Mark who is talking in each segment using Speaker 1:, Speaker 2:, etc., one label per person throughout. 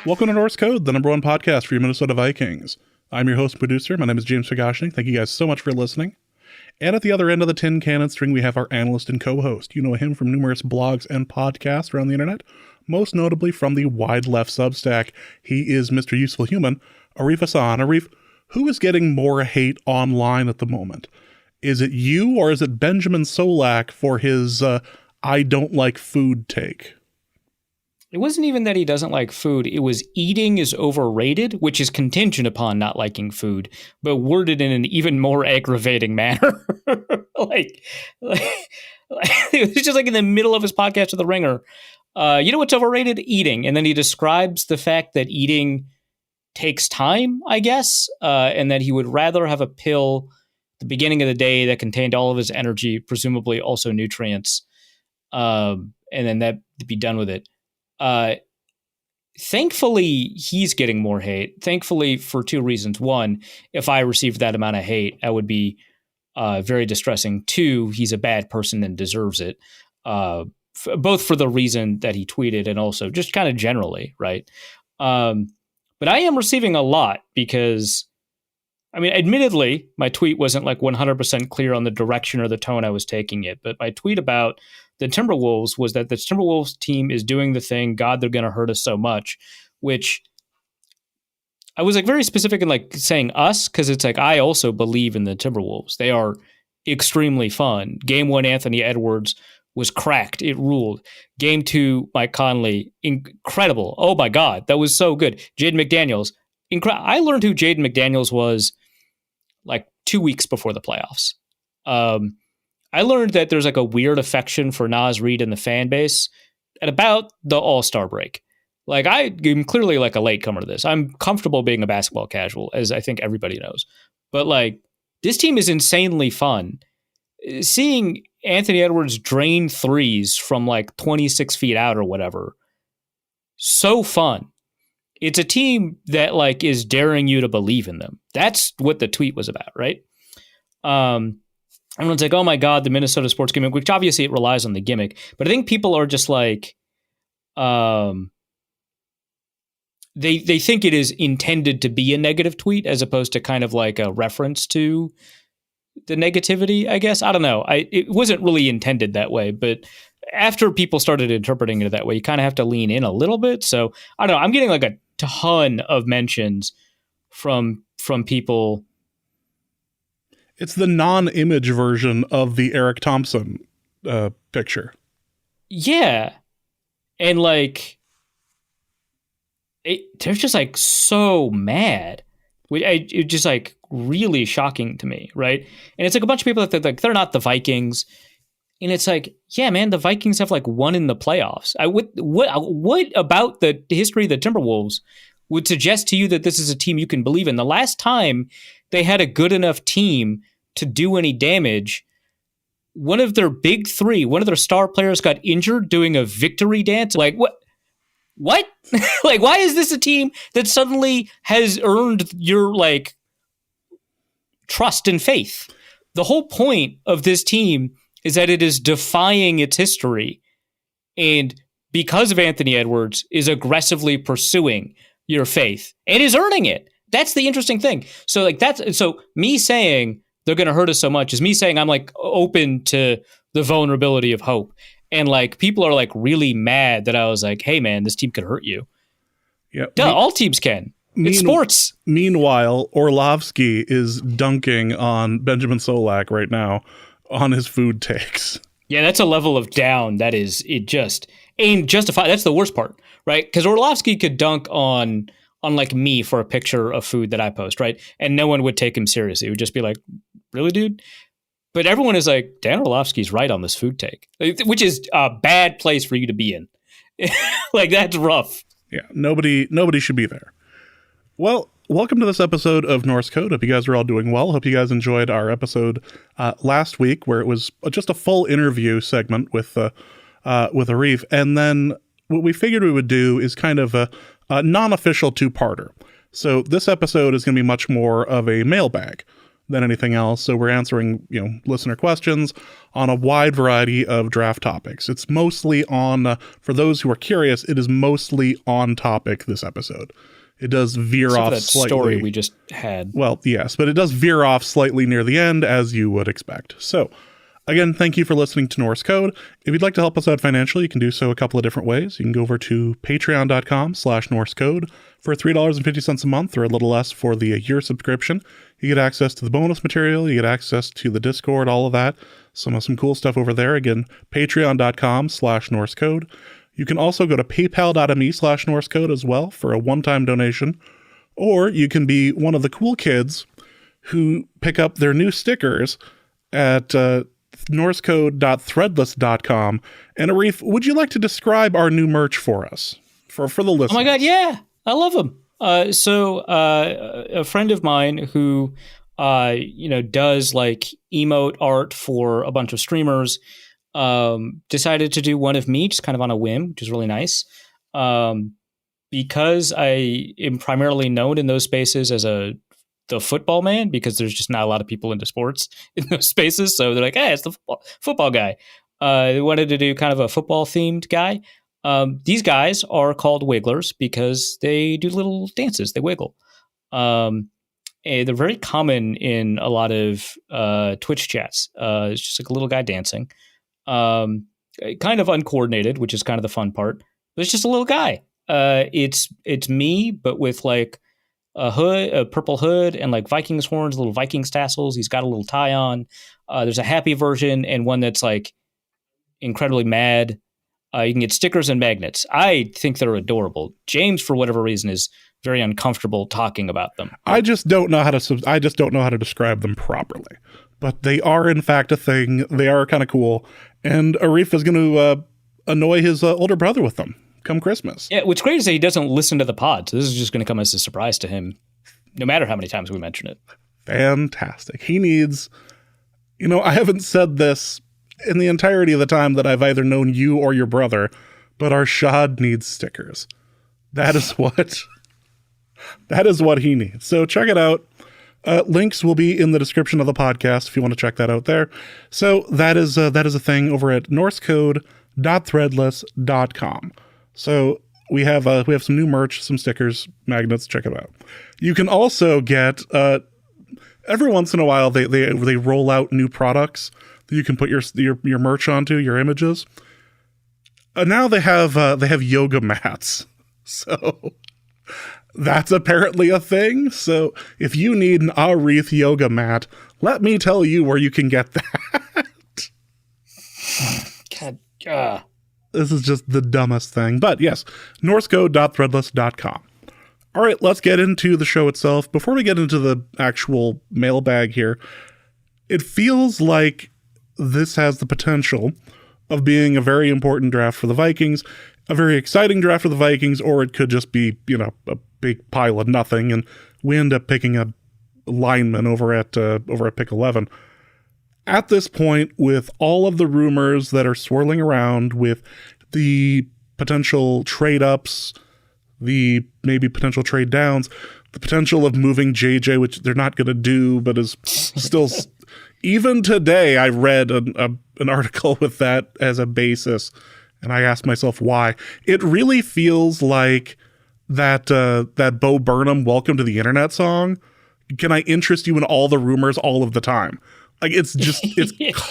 Speaker 1: Welcome to Norse Code, the number one podcast for your Minnesota Vikings. I'm your host and producer. My name is James Fagashnik. Thank you guys so much for listening. And at the other end of the tin cannon string, we have our analyst and co-host. You know him from numerous blogs and podcasts around the internet, most notably from the Wide Left Substack. He is Mr. Useful Human, Arif Hassan. Arif, who is getting more hate online at the moment? Is it you or is it Benjamin Solak for his I don't like food take?
Speaker 2: It wasn't even that he doesn't like food. It was eating is overrated, which is contingent upon not liking food, but worded in an even more aggravating manner. like it was just like in the middle of his podcast with The Ringer. You know what's overrated? Eating. And then he describes the fact that eating takes time, I guess, and that he would rather have a pill at the beginning of the day that contained all of his energy, presumably also nutrients, and then that be done with it. Thankfully, he's getting more hate. Thankfully, for two reasons. One, if I received that amount of hate, that would be very distressing. Two, he's a bad person and deserves it, both for the reason that he tweeted and also just kind of generally, right? But I am receiving a lot because, I mean, admittedly, my tweet wasn't like 100% clear on the direction or the tone I was taking it, but my tweet about the Timberwolves was that the Timberwolves team is doing the thing, God, they're going to hurt us so much, which I was like very specific in like saying us, because it's like I also believe in the Timberwolves. They are extremely fun. Game 1, Anthony Edwards was cracked. It ruled. Game 2, Mike Conley, incredible. Oh my God, that was so good. Jaden McDaniels, I learned who Jaden McDaniels was like 2 weeks before the playoffs. I learned that there's like a weird affection for Naz Reid in the fan base at about the All-Star break. Like I'm clearly like a latecomer to this. I'm comfortable being a basketball casual, as I think everybody knows. But like this team is insanely fun. Seeing Anthony Edwards drain threes from like 26 feet out or whatever, so fun. It's a team that like is daring you to believe in them. That's what the tweet was about, right? Everyone's like, oh my God, the Minnesota sports gimmick, which obviously it relies on the gimmick. But I think people are just like, they think it is intended to be a negative tweet as opposed to kind of like a reference to the negativity, I guess. I don't know. It wasn't really intended that way. But after people started interpreting it that way, you kind of have to lean in a little bit. So I don't know. I'm getting like a ton of mentions from people.
Speaker 1: It's the non-image version of the Eric Thompson picture.
Speaker 2: Yeah. And like, they're just like so mad. It's just like really shocking to me, right? And it's like a bunch of people that like they're not the Vikings. And it's like, yeah, man, the Vikings have like won in the playoffs. What about the history of the Timberwolves would suggest to you that this is a team you can believe in? The last time they had a good enough team to do any damage, one of their big three, one of their star players got injured doing a victory dance. Like, what? Like, why is this a team that suddenly has earned your, like, trust and faith? The whole point of this team is that it is defying its history, and because of Anthony Edwards, is aggressively pursuing your faith and is earning it. That's the interesting thing. So, like, so me saying they're going to hurt us so much is me saying I'm like open to the vulnerability of hope. And like people are like really mad that I was like, hey man, this team could hurt you. Yeah. All teams can. It's sports.
Speaker 1: Meanwhile, Orlovsky is dunking on Benjamin Solak right now on his food takes.
Speaker 2: Yeah, that's a level of down that is, it just ain't justified. That's the worst part, right? Because Orlovsky could dunk on like me for a picture of food that I post, right? And no one would take him seriously. It would just be like, really, dude? But everyone is like, Dan Orlovsky's right on this food take, which is a bad place for you to be in. Like, that's rough.
Speaker 1: Yeah, nobody should be there. Well, welcome to this episode of Norse Code. Hope you guys are all doing well. Hope you guys enjoyed our episode last week, where it was just a full interview segment with Arif. And then what we figured we would do is kind of a non-official two-parter. So this episode is going to be much more of a mailbag. than anything else. So we're answering, listener questions on a wide variety of draft topics. It's mostly on, for those who are curious, it is mostly on topic this episode. It does veer off
Speaker 2: that
Speaker 1: slightly.
Speaker 2: Story we just had.
Speaker 1: Well, yes, but it does veer off slightly near the end, as you would expect. So, again, thank you for listening to Norse Code. If you'd like to help us out financially, you can do so a couple of different ways. You can go over to patreon.com/Norse Code for $3.50 a month, or a little less for the year subscription. You get access to the bonus material, you get access to the Discord, all of that. Some cool stuff over there. Again, patreon.com/Norse Code. You can also go to paypal.me/Norse Code as well for a one-time donation. Or you can be one of the cool kids who pick up their new stickers at norsecode.threadless.com. And Arif, would you like to describe our new merch for us? For the listeners?
Speaker 2: Oh my God, yeah. I love them. So a friend of mine who, does like emote art for a bunch of streamers, decided to do one of me just kind of on a whim, which is really nice. Because I am primarily known in those spaces as the football man, because there's just not a lot of people into sports in those spaces. So they're like, hey, it's the football guy. They wanted to do kind of a football themed guy. These guys are called wigglers because they do little dances. They wiggle. And they're very common in a lot of Twitch chats. It's just like a little guy dancing. Kind of uncoordinated, which is kind of the fun part. But it's just a little guy. It's me, but with like a purple hood, and like Vikings horns, little Vikings tassels. He's got a little tie on. There's a happy version and one that's like incredibly mad. You can get stickers and magnets. I think they're adorable. James, for whatever reason, is very uncomfortable talking about them.
Speaker 1: I just don't know how to describe them properly. But they are in fact a thing. They are kind of cool. And Arif is going to annoy his older brother with them come Christmas.
Speaker 2: Yeah, what's great is that he doesn't listen to the pod. So this is just going to come as a surprise to him, no matter how many times we mention it.
Speaker 1: Fantastic. He needs, I haven't said this in the entirety of the time that I've either known you or your brother, but our Shad needs stickers. That is what he needs. So check it out. Links will be in the description of the podcast if you want to check that out there. So that is a thing over at norsecode.threadless.com. So we have some new merch, some stickers, magnets. Check it out. You can also get every once in a while they roll out new products that you can put your merch onto, your images. Now they have yoga mats. So that's apparently a thing. So if you need an Arith yoga mat, let me tell you where you can get that.
Speaker 2: God.
Speaker 1: This is just the dumbest thing. But yes, norsecode.threadless.com. All right, let's get into the show itself. Before we get into the actual mailbag here, it feels like this has the potential of being a very important draft for the Vikings, a very exciting draft for the Vikings, or it could just be, a big pile of nothing, and we end up picking a lineman over at pick 11. At this point, with all of the rumors that are swirling around, with the potential trade-ups, the maybe potential trade-downs, the potential of moving JJ, which they're not going to do, but is still... Even today, I read an article with that as a basis, and I asked myself why. It really feels like that Bo Burnham "Welcome to the Internet" song. Can I interest you in all the rumors all of the time? Like, it's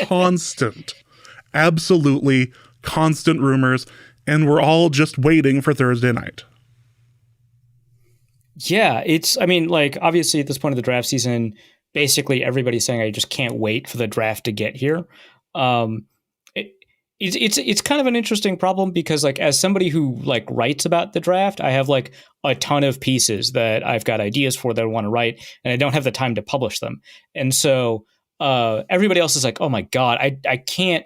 Speaker 1: constant, absolutely constant rumors, and we're all just waiting for Thursday night.
Speaker 2: Yeah, obviously at this point of the draft season, basically everybody's saying, I just can't wait for the draft to get here. It's kind of an interesting problem because, like, as somebody who like writes about the draft, I have like a ton of pieces that I've got ideas for that I want to write, and I don't have the time to publish them. And so Everybody else is like, oh my God, I can't.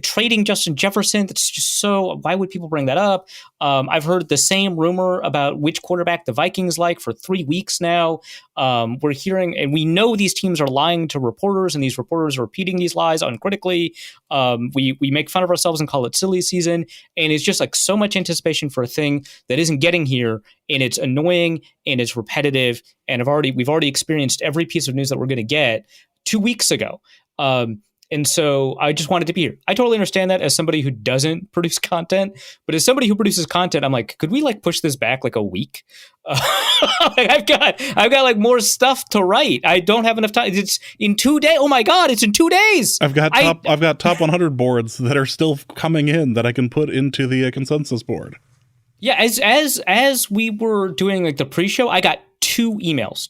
Speaker 2: Trading Justin Jefferson, that's just so, why would people bring that up? I've heard the same rumor about which quarterback the Vikings like for 3 weeks now. We're hearing, and we know these teams are lying to reporters, and these reporters are repeating these lies uncritically. We make fun of ourselves and call it silly season, and it's just like so much anticipation for a thing that isn't getting here, and it's annoying and it's repetitive. And we've already experienced every piece of news that we're going to get 2 weeks ago. And so I just wanted to be here. I totally understand that as somebody who doesn't produce content, but as somebody who produces content, I'm like, could we like push this back like a week? Like I've got like more stuff to write. I don't have enough time. It's in 2 days. Oh my God, it's in 2 days.
Speaker 1: I've got top 100 boards that are still coming in that I can put into the consensus board.
Speaker 2: Yeah, as we were doing like the pre-show, I got two emails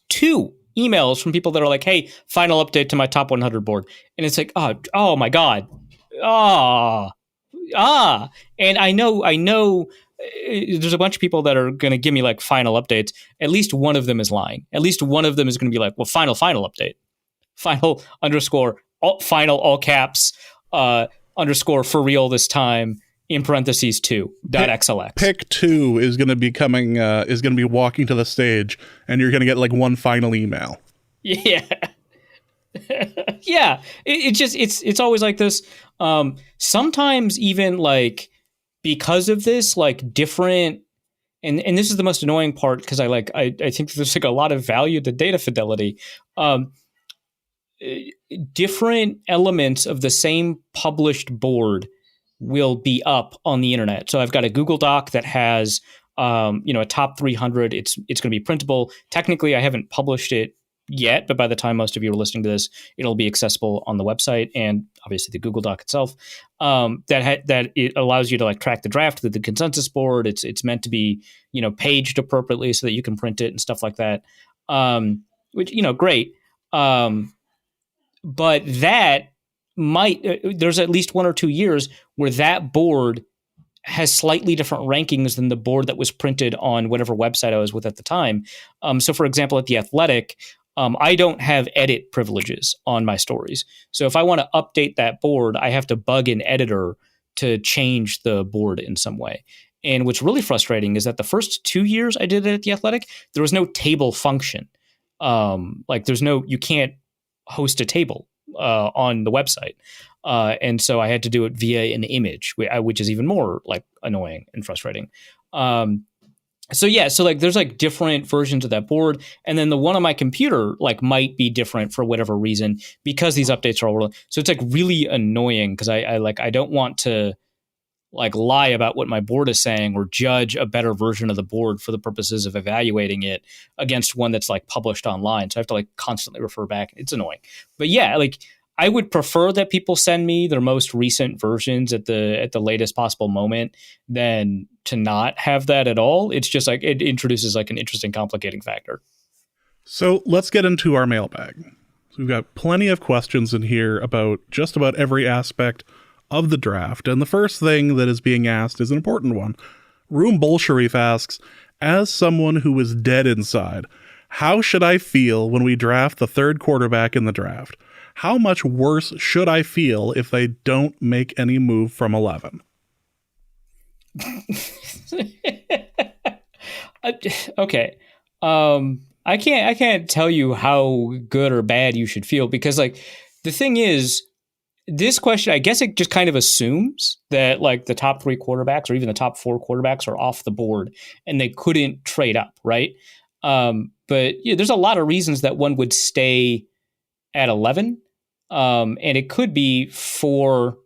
Speaker 2: from people that are like, hey, final update to my top 100 board. And it's like, oh my God. And I know there's a bunch of people that are going to give me like final updates. At least one of them is lying. At least one of them is going to be like, well, final update. Final _ final all caps _ for real this time in parentheses 2.xlx.
Speaker 1: Pick 2 is going to be coming, is going to be walking to the stage, and you're going to get like one final email.
Speaker 2: Yeah. Yeah. It's always like this. Sometimes even like because of this, like different, and this is the most annoying part because I think there's like a lot of value to data fidelity. Different elements of the same published board will be up on the internet. So I've got a Google Doc that has, a top 300. It's going to be printable. Technically, I haven't published it yet, but by the time most of you are listening to this, it'll be accessible on the website and obviously the Google Doc itself. That it allows you to like track the draft with the consensus board. It's meant to be, paged appropriately so that you can print it and stuff like that. Which, great. But that there's at least 1 or 2 years where that board has slightly different rankings than the board that was printed on whatever website I was with at the time. So for example, at The Athletic, I don't have edit privileges on my stories. So if I want to update that board, I have to bug an editor to change the board in some way. And what's really frustrating is that the first 2 years I did it at The Athletic, there was no table function. You can't host a table on the website. And so I had to do it via an image, which is even more like annoying and frustrating. So there's like different versions of that board. And then the one on my computer like might be different for whatever reason because these updates are all. So it's like really annoying because I don't want to like lie about what my board is saying or judge a better version of the board for the purposes of evaluating it against one that's like published online. So I have to like constantly refer back. It's annoying. But yeah, like I would prefer that people send me their most recent versions at the latest possible moment than to not have that at all. It's just like it introduces like an interesting complicating factor.
Speaker 1: So let's get into our mailbag. So we've got plenty of questions in here about just about every aspect of the draft. And the first thing that is being asked is an important one. Room Bolsharif asks, as someone who is dead inside, how should I feel when we draft the third quarterback in the draft? How much worse should I feel if they don't make any move from 11?
Speaker 2: Okay. I can't tell you how good or bad you should feel because like the thing is, this question, I guess it just kind of assumes that like the top 3 quarterbacks or even the top 4 quarterbacks are off the board and they couldn't trade up, right? But yeah, there's a lot of reasons that one would stay at 11. And it could be for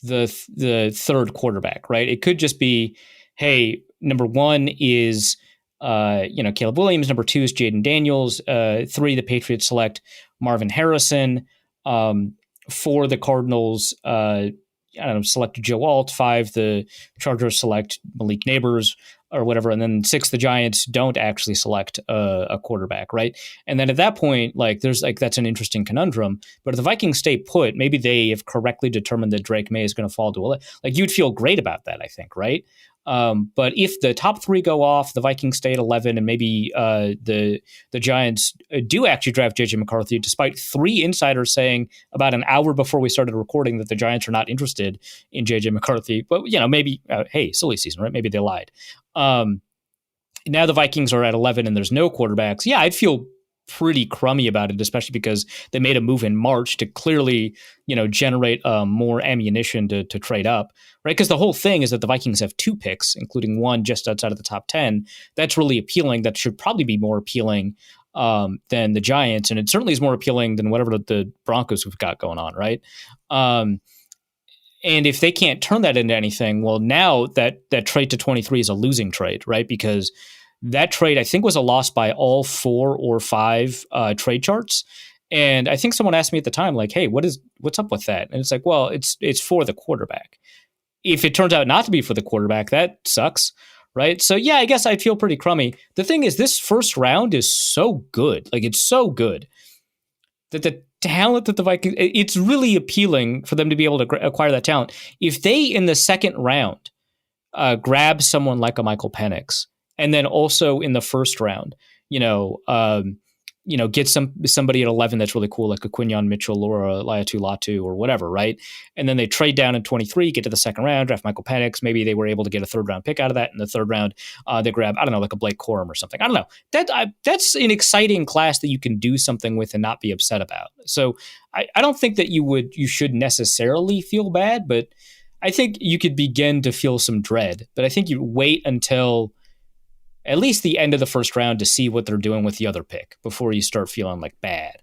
Speaker 2: the third quarterback, right? It could just be, hey, number 1 is Caleb Williams, number 2 is Jaden Daniels, 3 the Patriots select Marvin Harrison, 4 the Cardinals select Joe Alt, 5 the Chargers select Malik Neighbors or whatever, and then 6 the Giants don't actually select a quarterback, right? And then at that point, like there's like that's an interesting conundrum. But if the Vikings stay put, maybe they have correctly determined that Drake May is going to fall to 11. Like you'd feel great about that, I think, right? But if the top three go off, the Vikings stay at 11, and maybe the Giants do actually draft J.J. McCarthy, despite three insiders saying about an hour before we started recording that the Giants are not interested in J.J. McCarthy. But, maybe, hey, silly season, right? Maybe they lied. Now the Vikings are at 11 and there's no quarterbacks. Yeah, I'd feel pretty crummy about it, especially because they made a move in March to clearly, generate more ammunition to trade up, right? Because the whole thing is that the Vikings have 2 picks, including one just outside of the top 10. That's really appealing. That should probably be more appealing than the Giants. And it certainly is more appealing than whatever the Broncos have got going on, right? And if they can't turn that into anything, well, now that trade to 23 is a losing trade, right? Because that trade, I think, was a loss by all 4 or 5 trade charts. And I think someone asked me at the time, like, hey, what's up with that? And it's like, well, it's for the quarterback. If it turns out not to be for the quarterback, that sucks, right? So, yeah, I guess I'd feel pretty crummy. The thing is, this first round is so good. Like, it's so good that the talent that the Vikings, it's really appealing for them to be able to acquire that talent. If they, in the second round, grab someone like a Michael Penix, and then also in the first round, get somebody at 11 that's really cool, like a Quinyon Mitchell or a Laiatu Latu or whatever, right? And then they trade down in 23, get to the second round, draft Michael Penix. Maybe they were able to get a third round pick out of that. In the third round, they grab, I don't know, like a Blake Corum or something. I don't know. That's an exciting class that you can do something with and not be upset about. So I don't think that you should necessarily feel bad, but I think you could begin to feel some dread. But I think you wait until at least the end of the first round to see what they're doing with the other pick before you start feeling like bad.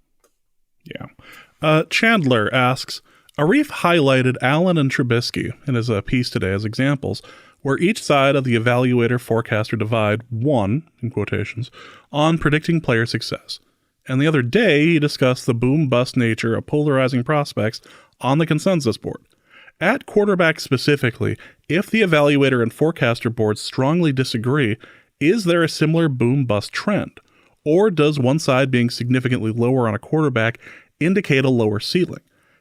Speaker 1: Yeah. Chandler asks, Arif highlighted Allen and Trubisky in his piece today as examples where each side of the evaluator forecaster divide won, in quotations, on predicting player success. And the other day, he discussed the boom-bust nature of polarizing prospects on the consensus board. At quarterback specifically, if the evaluator and forecaster boards strongly disagree, is there a similar boom-bust trend? Or does one side being significantly lower on a quarterback indicate a lower ceiling?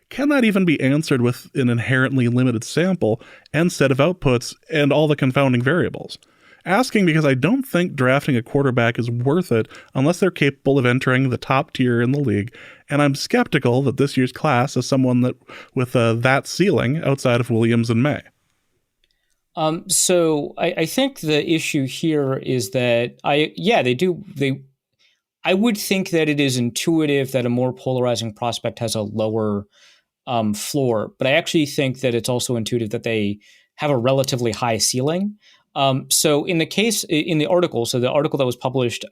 Speaker 1: Can that even be answered with an inherently limited sample and set of outputs and all the confounding variables? Asking because I don't think drafting a quarterback is worth it unless they're capable of entering the top tier in the league, and I'm skeptical that this year's class is someone that with that ceiling outside of Williams and May.
Speaker 2: So I think the issue here is that I would think that it is intuitive that a more polarizing prospect has a lower floor, but I actually think that it's also intuitive that they have a relatively high ceiling. So in the article that was published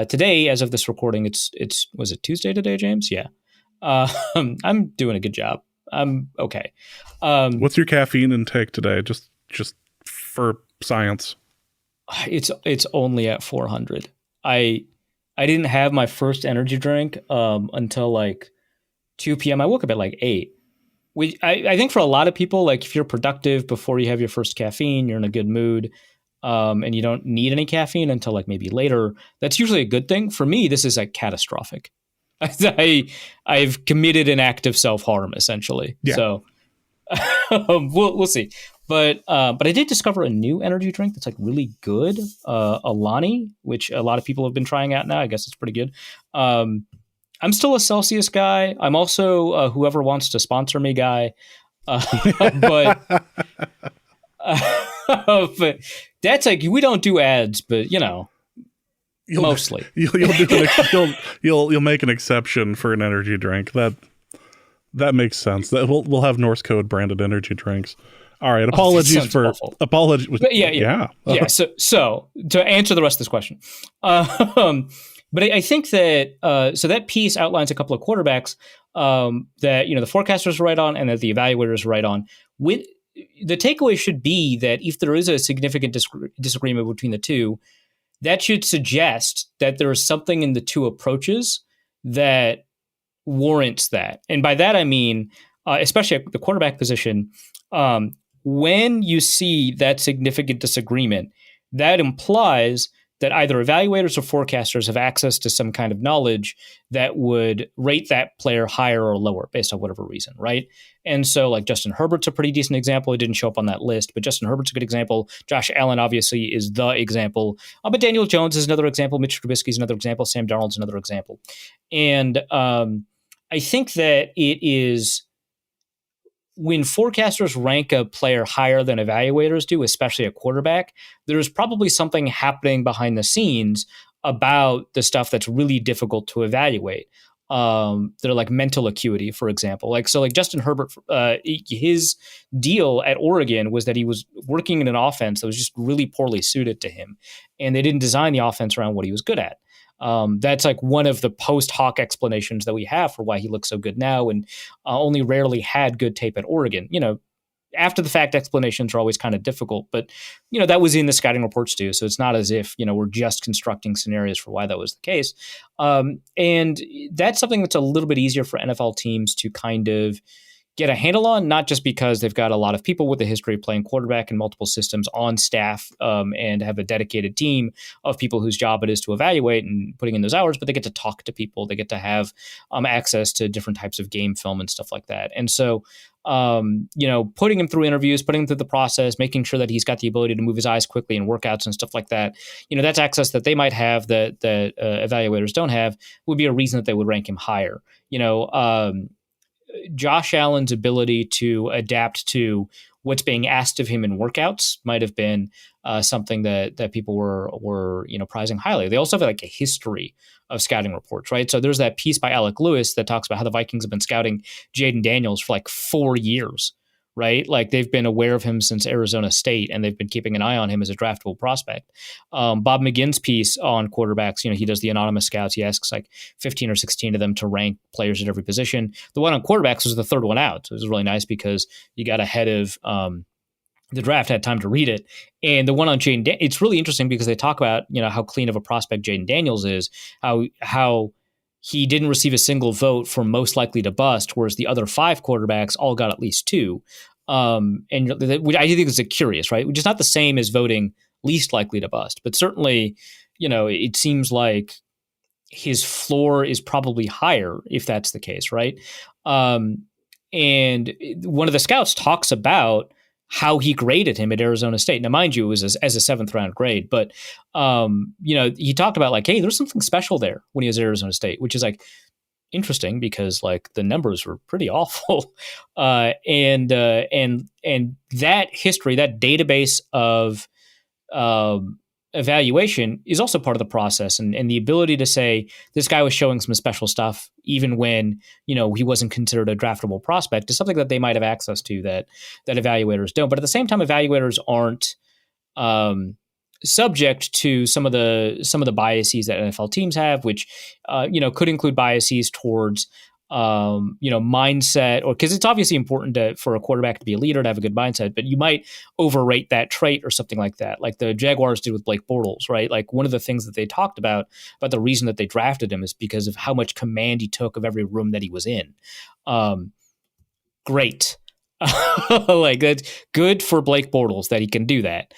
Speaker 2: today, as of this recording, was it Tuesday today, James? Yeah. I'm doing a good job. I'm okay.
Speaker 1: What's your caffeine intake today? Just for science.
Speaker 2: It's only at 400. I didn't have my first energy drink until like 2 p.m. I woke up at like 8. I think for a lot of people, like if you're productive before you have your first caffeine, you're in a good mood, and you don't need any caffeine until like maybe later, that's usually a good thing. For me, this is like catastrophic. I've committed an act of self-harm essentially. Yeah. So we'll see. But I did discover a new energy drink that's like really good, Alani, which a lot of people have been trying out now. I guess it's pretty good. I'm still a Celsius guy. I'm also whoever wants to sponsor me guy. But that's like, we don't do ads, but mostly
Speaker 1: you'll make an exception for an energy drink. That makes sense. That we'll have Norse Code branded energy drinks. All right. Apologies for apology.
Speaker 2: Yeah. So to answer the rest of this question, but I think that so that piece outlines a couple of quarterbacks that the forecasters are right on and that the evaluators are right on. With the takeaway should be that if there is a significant disagreement between the two, that should suggest that there is something in the two approaches that warrants that. And by that I mean, especially at the quarterback position, when you see that significant disagreement, that implies that either evaluators or forecasters have access to some kind of knowledge that would rate that player higher or lower based on whatever reason, right? And so like Justin Herbert's a pretty decent example. It didn't show up on that list, but Justin Herbert's a good example. Josh Allen obviously is the example. But Daniel Jones is another example. Mitch Trubisky is another example. Sam Darnold's another example. And I think that it is when forecasters rank a player higher than evaluators do, especially a quarterback, there's probably something happening behind the scenes about the stuff that's really difficult to evaluate. That are like mental acuity, for example. Like Justin Herbert, his deal at Oregon was that he was working in an offense that was just really poorly suited to him, and they didn't design the offense around what he was good at. That's like one of the post hoc explanations that we have for why he looks so good now, and only rarely had good tape at Oregon. After the fact explanations are always kind of difficult, but that was in the scouting reports too. So it's not as if we're just constructing scenarios for why that was the case. And that's something that's a little bit easier for NFL teams to kind of get a handle on, not just because they've got a lot of people with a history of playing quarterback in multiple systems on staff and have a dedicated team of people whose job it is to evaluate and putting in those hours, but they get to talk to people. They get to have access to different types of game film and stuff like that. And so, putting him through interviews, putting him through the process, making sure that he's got the ability to move his eyes quickly in workouts and stuff like that, that's access that they might have that evaluators don't have, would be a reason that they would rank him higher. Josh Allen's ability to adapt to what's being asked of him in workouts might have been something that people were prizing highly. They also have like a history of scouting reports, right? So there's that piece by Alec Lewis that talks about how the Vikings have been scouting Jaden Daniels for like 4 years, right? Like they've been aware of him since Arizona State, and they've been keeping an eye on him as a draftable prospect. Bob McGinn's piece on quarterbacks, he does the anonymous scouts. He asks like 15 or 16 of them to rank players at every position. The one on quarterbacks was the third one out. So it was really nice because you got ahead of the draft, had time to read it. And the one on Jaden, it's really interesting because they talk about, how clean of a prospect Jaden Daniels is, how he didn't receive a single vote for most likely to bust, whereas the other 5 quarterbacks all got at least 2. And I think it's curious, right? Which is not the same as voting least likely to bust, but certainly, it seems like his floor is probably higher if that's the case, right? And one of the scouts talks about how he graded him at Arizona State. Now, mind you, it was as a 7th round grade, but he talked about like, hey, there's something special there when he was at Arizona State, which is like interesting because like the numbers were pretty awful. And that history, that database of evaluation is also part of the process, and the ability to say this guy was showing some special stuff even when he wasn't considered a draftable prospect is something that they might have access to that evaluators don't. But at the same time, evaluators aren't subject to some of the biases that NFL teams have, which could include biases towards mindset, or because it's obviously important for a quarterback to be a leader, to have a good mindset, but you might overrate that trait or something like that, like the Jaguars did with Blake Bortles, right? Like one of the things that they talked about the reason that they drafted him is because of how much command he took of every room that he was in. Great. Like that's good for Blake Bortles that he can do that.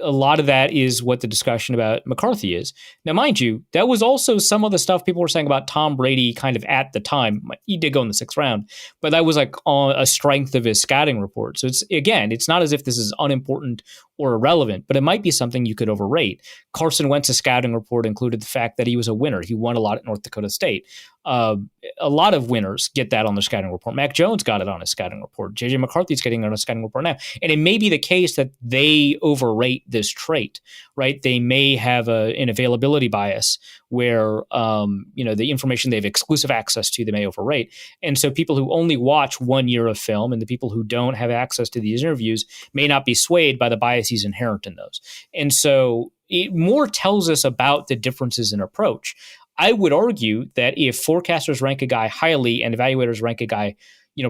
Speaker 2: A lot of that is what the discussion about McCarthy is. Now, mind you, that was also some of the stuff people were saying about Tom Brady kind of at the time. He did go in the 6th round, but that was like on a strength of his scouting report. So it's not as if this is unimportant or irrelevant, but it might be something you could overrate. Carson Wentz's scouting report included the fact that he was a winner. He won a lot at North Dakota State. A lot of winners get that on their scouting report. Mac Jones got it on his scouting report. JJ McCarthy's getting it on his scouting report now. And it may be the case that they overrate this trait, right? They may have an availability bias where, the information they have exclusive access to, they may overrate. And so people who only watch 1 year of film and the people who don't have access to these interviews may not be swayed by the biases inherent in those. And so it more tells us about the differences in approach. I would argue that if forecasters rank a guy highly and evaluators rank a guy,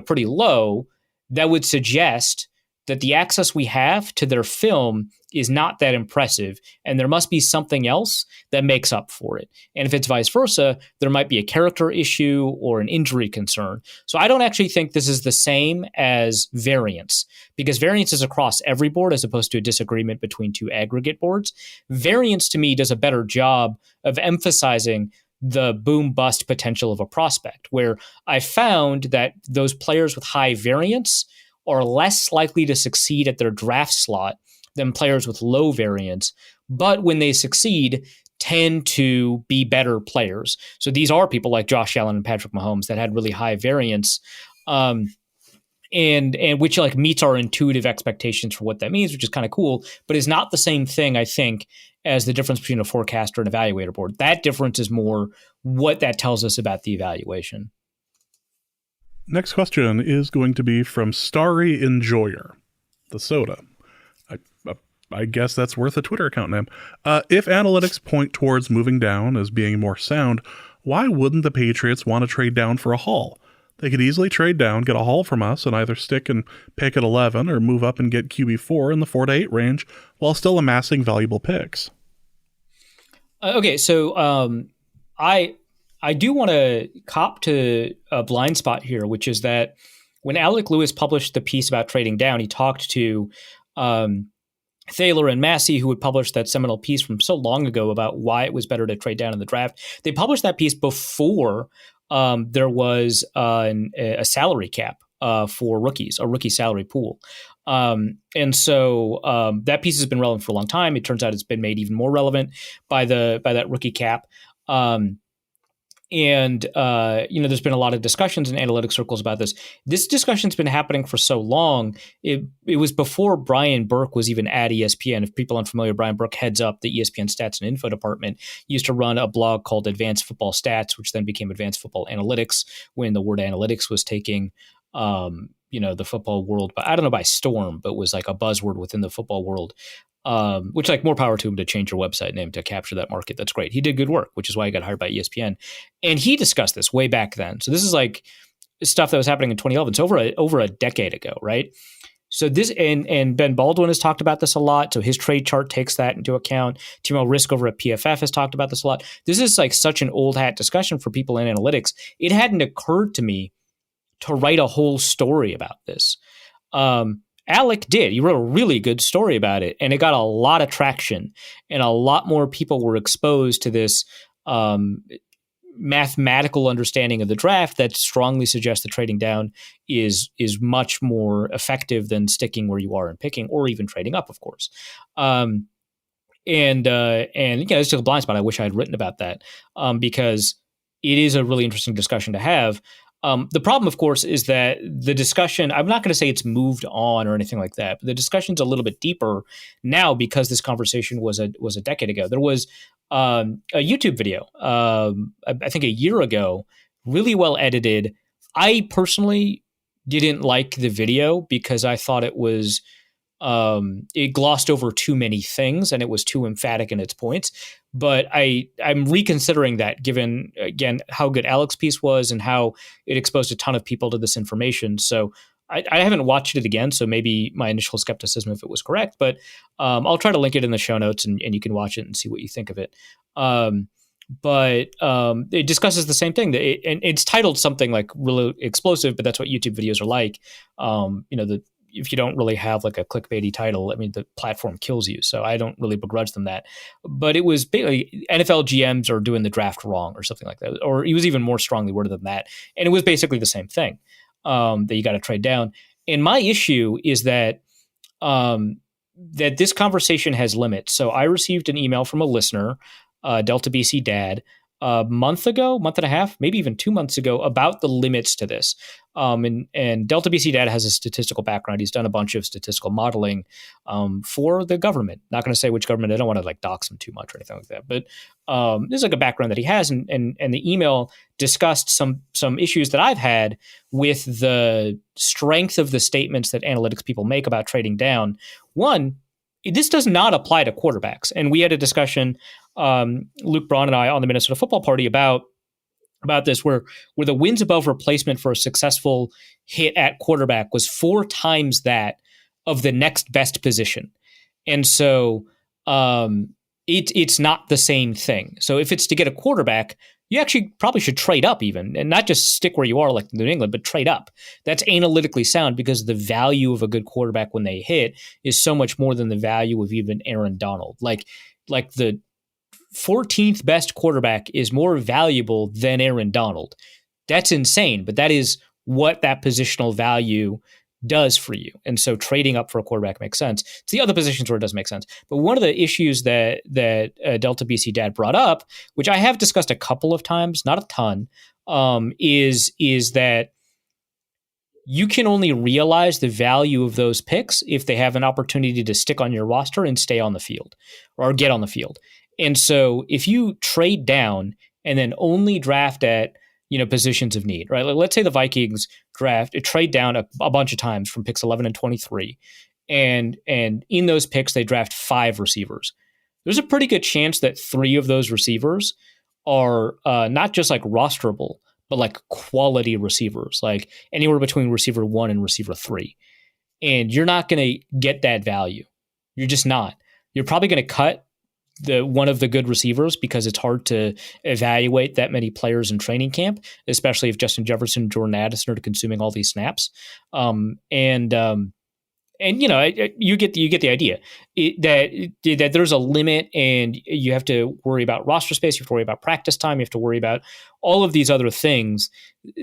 Speaker 2: pretty low, that would suggest that the access we have to their film is not that impressive, and there must be something else that makes up for it. And if it's vice versa, there might be a character issue or an injury concern. So I don't actually think this is the same as variance, because variance is across every board as opposed to a disagreement between two aggregate boards. Variance, to me, does a better job of emphasizing the boom-bust potential of a prospect, where I found that those players with high variance are less likely to succeed at their draft slot than players with low variance, but when they succeed, tend to be better players. So these are people like Josh Allen and Patrick Mahomes that had really high variance, and which like meets our intuitive expectations for what that means, which is kind of cool, but is not the same thing, I think, as the difference between a forecaster and evaluator board. That difference is more what that tells us about the evaluation.
Speaker 1: Next question is going to be from Starry Enjoyer, the soda. I guess that's worth a Twitter account name. If analytics point towards moving down as being more sound, why wouldn't the Patriots want to trade down for a haul? They could easily trade down, get a haul from us, and either stick and pick at 11 or move up and get QB4 in the 4 to 8 range while still amassing valuable picks.
Speaker 2: Okay, so I do want to cop to a blind spot here, which is that when Alec Lewis published the piece about trading down, he talked to Thaler and Massey, who had published that seminal piece from so long ago about why it was better to trade down in the draft. They published that piece before there was a salary cap for rookies, a rookie salary pool. And so that piece has been relevant for a long time. It turns out it's been made even more relevant by that rookie cap. There's been a lot of discussions in analytic circles about this. This discussion's been happening for so long. It was before Brian Burke was even at ESPN. If people aren't familiar, Brian Burke heads up the ESPN Stats and Info department. He used to run a blog called Advanced Football Stats, which then became Advanced Football Analytics when the word analytics was taking the football world, but I don't know by storm, but was like a buzzword within the football world. Which, like, more power to him to change your website name to capture that market. That's great. He did good work, which is why he got hired by ESPN. And he discussed this way back then. So this is like stuff that was happening in 2011. It's over a decade ago, right? So this and Ben Baldwin has talked about this a lot. So his trade chart takes that into account. Timo Risk over at PFF has talked about this a lot. This is like such an old hat discussion for people in analytics. It hadn't occurred to me to write a whole story about this. Alec did. He wrote a really good story about it, and it got a lot of traction, and a lot more people were exposed to this mathematical understanding of the draft that strongly suggests that trading down is much more effective than sticking where you are and picking, or even trading up, of course. It's just a blind spot. I wish I had written about that because it is a really interesting discussion to have. The problem, of course, is that the discussion, I'm not going to say it's moved on or anything like that, but the discussion's a little bit deeper now because this conversation was a decade ago. There was a YouTube video, I think a year ago, really well edited. I personally didn't like the video because I thought it was it glossed over too many things and it was too emphatic in its points. But I'm reconsidering that given, again, how good Alec's piece was and how it exposed a ton of people to this information. So I haven't watched it again, so maybe my initial skepticism if it was correct. But I'll try to link it in the show notes and you can watch it and see what you think of it. But it discusses the same thing. And it's titled something like really explosive, but that's what YouTube videos are like. If you don't really have like a clickbaity title, I mean, the platform kills you. So I don't really begrudge them that. But it was basically NFL GMs are doing the draft wrong or something like that. Or he was even more strongly worded than that. And it was basically the same thing, that you got to trade down. And my issue is that that this conversation has limits. So I received an email from a listener, Delta BC Dad, a month and a half, maybe even 2 months ago, about the limits to this. And Delta BC Dad has a statistical background. He's done a bunch of statistical modeling for the government. Not going to say which government. I don't want to like dox him too much or anything like that. But there's like a background that he has. And the email discussed some issues that I've had with the strength of the statements that analytics people make about trading down. One, this does not apply to quarterbacks. And we had a discussion, Luke Braun and I, on the Minnesota Football Party about this, where the wins above replacement for a successful hit at quarterback was 4 times that of the next best position. And so it's not the same thing. So if it's to get a quarterback, you actually probably should trade up even, and not just stick where you are like New England, but trade up. That's analytically sound because the value of a good quarterback when they hit is so much more than the value of even Aaron Donald. Like the 14th best quarterback is more valuable than Aaron Donald. That's insane, but that is what that positional value does for you. And so trading up for a quarterback makes sense. It's the other positions where it doesn't make sense. But one of the issues that Delta BC Dad brought up, which I have discussed a couple of times, not a ton, is that you can only realize the value of those picks if they have an opportunity to stick on your roster and stay on the field or get on the field. And so if you trade down and then only draft at positions of need, right? Like, let's say the Vikings trade down a bunch of times from picks 11 and 23. And in those picks, they draft 5 receivers. There's a pretty good chance that 3 of those receivers are not just like rosterable, but like quality receivers, like anywhere between receiver 1 and receiver 3. And you're not going to get that value. You're just not. You're probably going to cut one of the good receivers because it's hard to evaluate that many players in training camp, especially if Justin Jefferson and Jordan Addison are consuming all these snaps. You get the idea that there's a limit, and you have to worry about roster space, you have to worry about practice time, you have to worry about all of these other things,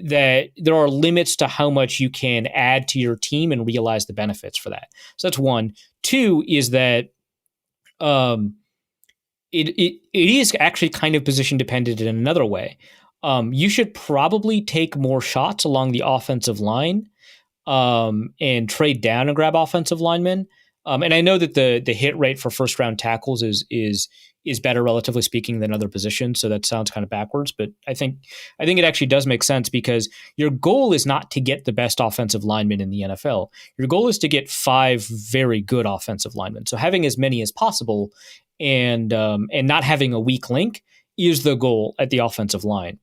Speaker 2: that there are limits to how much you can add to your team and realize the benefits for that. So that's one. 2 is that it is actually kind of position dependent in another way. You should probably take more shots along the offensive line and trade down and grab offensive linemen. And I know that the hit rate for first round tackles is better, relatively speaking, than other positions. So that sounds kind of backwards, but I think it actually does make sense, because your goal is not to get the best offensive linemen in the NFL. Your goal is to get 5 very good offensive linemen. So having as many as possible and not having a weak link is the goal at the offensive line.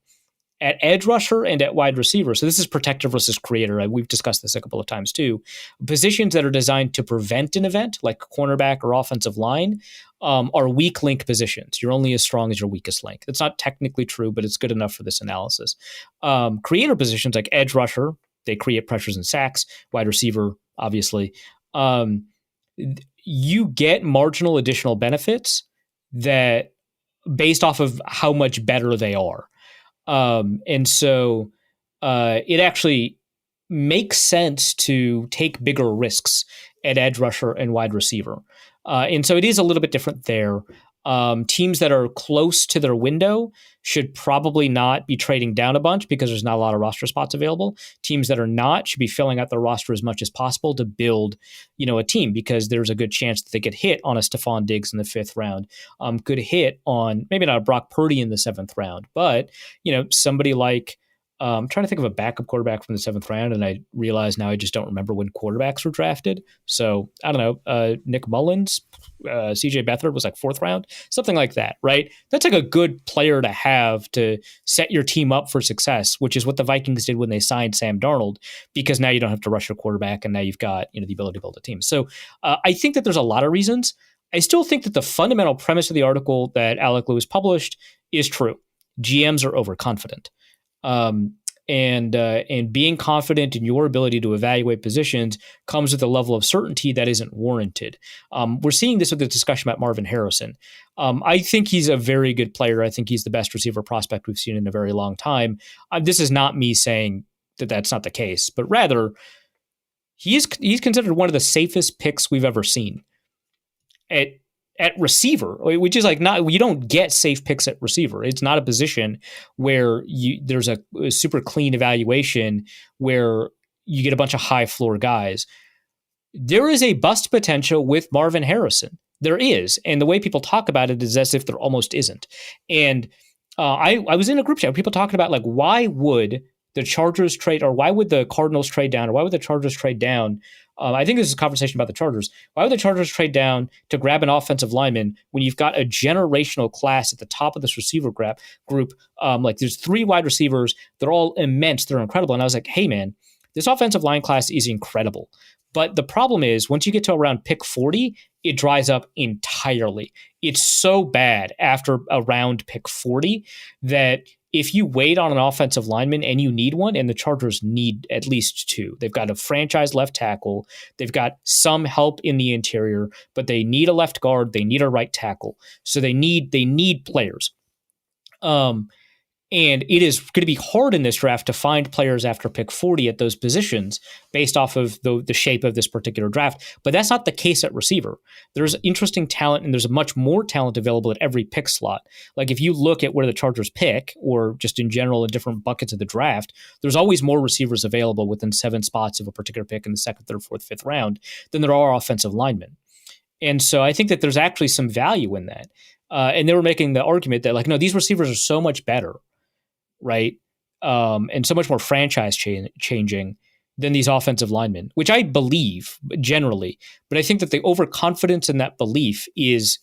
Speaker 2: At edge rusher and at wide receiver, so this is protector versus creator. We've discussed this a couple of times too. Positions that are designed to prevent an event, like cornerback or offensive line, are weak link positions. You're only as strong as your weakest link. That's not technically true, but it's good enough for this analysis. Creator positions like edge rusher, they create pressures and sacks. Wide receiver, obviously. You get marginal additional benefits that based off of how much better they are. And so it actually makes sense to take bigger risks at edge rusher and wide receiver. And so it is a little bit different there. Teams that are close to their window should probably not be trading down a bunch because there's not a lot of roster spots available. Teams that are not should be filling out their roster as much as possible to build, a team, because there's a good chance that they get hit on a Stephon Diggs in the 5th round. Could hit on maybe not a Brock Purdy in the 7th round, but somebody like I'm trying to think of a backup quarterback from the 7th round, and I realize now I just don't remember when quarterbacks were drafted. So I don't know, Nick Mullins, CJ Beathard was like 4th round, something like that, right? That's like a good player to have to set your team up for success, which is what the Vikings did when they signed Sam Darnold, because now you don't have to rush your quarterback, and now you've got the ability to build a team. So I think that there's a lot of reasons. I still think that the fundamental premise of the article that Alec Lewis published is true. GMs are overconfident. And being confident in your ability to evaluate positions comes with a level of certainty that isn't warranted. We're seeing this with the discussion about Marvin Harrison. I think he's a very good player. I think he's the best receiver prospect we've seen in a very long time. This is not me saying that that's not the case, but rather he's considered one of the safest picks we've ever seen at receiver, which is like you don't get safe picks at receiver. It's not a position where there's a super clean evaluation where you get a bunch of high floor guys. There is a bust potential with Marvin Harrison. There is. And the way people talk about it is as if there almost isn't. And I was in a group chat with people talking about, like, why would the Chargers trade, or why would the Cardinals trade down, or why would the Chargers trade down? I think this is a conversation about the Chargers. Why would the Chargers trade down to grab an offensive lineman when you've got a generational class at the top of this receiver group? Like, there's 3 wide receivers. They're all immense. They're incredible. And I was like, hey, man, this offensive line class is incredible. But the problem is once you get to around pick 40, it dries up entirely. It's so bad after around pick 40 that if you wait on an offensive lineman and you need one, and the Chargers need at least two, they've got a franchise left tackle, they've got some help in the interior, but they need a left guard, they need a right tackle. So they need players. And it is going to be hard in this draft to find players after pick 40 at those positions based off of the shape of this particular draft. But that's not the case at receiver. There's interesting talent, and there's much more talent available at every pick slot. Like if you look at where the Chargers pick, or just in general in different buckets of the draft, there's always more receivers available within 7 spots of a particular pick in the 2nd, 3rd, 4th, 5th round than there are offensive linemen. And so I think that there's actually some value in that. And they were making the argument that, like, no, these receivers are so much better, right? And so much more franchise changing than these offensive linemen, which I believe generally. But I think that the overconfidence in that belief is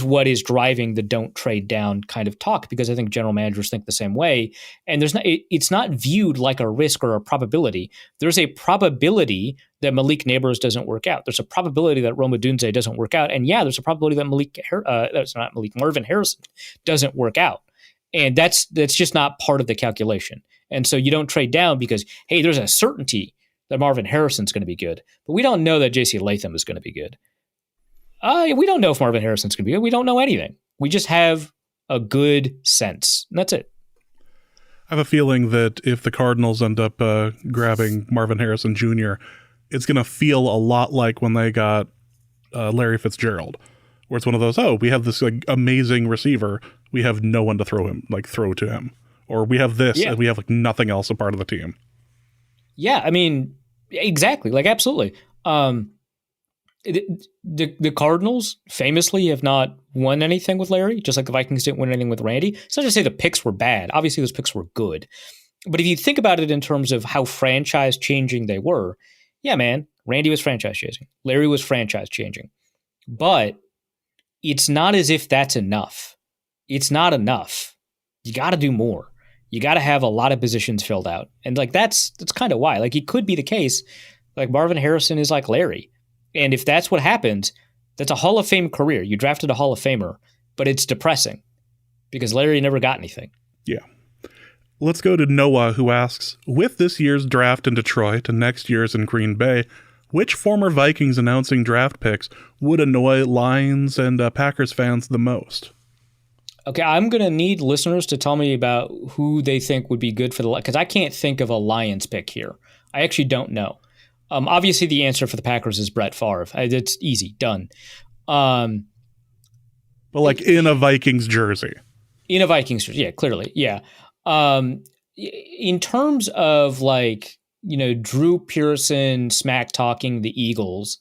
Speaker 2: what is driving the don't trade down kind of talk, because I think general managers think the same way. And it's not viewed like a risk or a probability. There's a probability that Malik Neighbors doesn't work out. There's a probability that Rome Odunze doesn't work out. And yeah, there's a probability that Marvin Harrison doesn't work out. And that's just not part of the calculation. And so you don't trade down because, hey, there's a certainty that Marvin Harrison's going to be good, but we don't know that J.C. Latham is going to be good. We don't know if Marvin Harrison's going to be good. We don't know anything. We just have a good sense. And that's it.
Speaker 1: I have a feeling that if the Cardinals end up grabbing Marvin Harrison Jr., it's going to feel a lot like when they got Larry Fitzgerald, where it's one of those, we have this like amazing receiver, we have no one to throw to him, or we have this and we have like nothing else a part of the team. Yeah,
Speaker 2: I mean, exactly, like absolutely. The Cardinals famously have not won anything with Larry, just like the Vikings didn't win anything with Randy. It's not to say the picks were bad. Obviously, those picks were good. But if you think about it in terms of how franchise changing they were, yeah, man, Randy was franchise changing. Larry was franchise changing. But it's not as if that's enough. It's not enough. You got to do more. You got to have a lot of positions filled out. And like that's kind of why. Like it could be the case like Marvin Harrison is like Larry. And if that's what happens, that's a Hall of Fame career. You drafted a Hall of Famer, but it's depressing because Larry never got anything.
Speaker 1: Yeah. Let's go to Noah, who asks, with this year's draft in Detroit and next year's in Green Bay, which former Vikings announcing draft picks would annoy Lions and Packers fans the most?
Speaker 2: Okay, I'm going to need listeners to tell me about who they think would be good for because I can't think of a Lions pick here. I actually don't know. Obviously, the answer for the Packers is Brett Favre. It's easy, done. But
Speaker 1: like in a Vikings jersey.
Speaker 2: In a Vikings jersey, yeah, clearly, yeah. In terms of like, Drew Pearson smack talking the Eagles,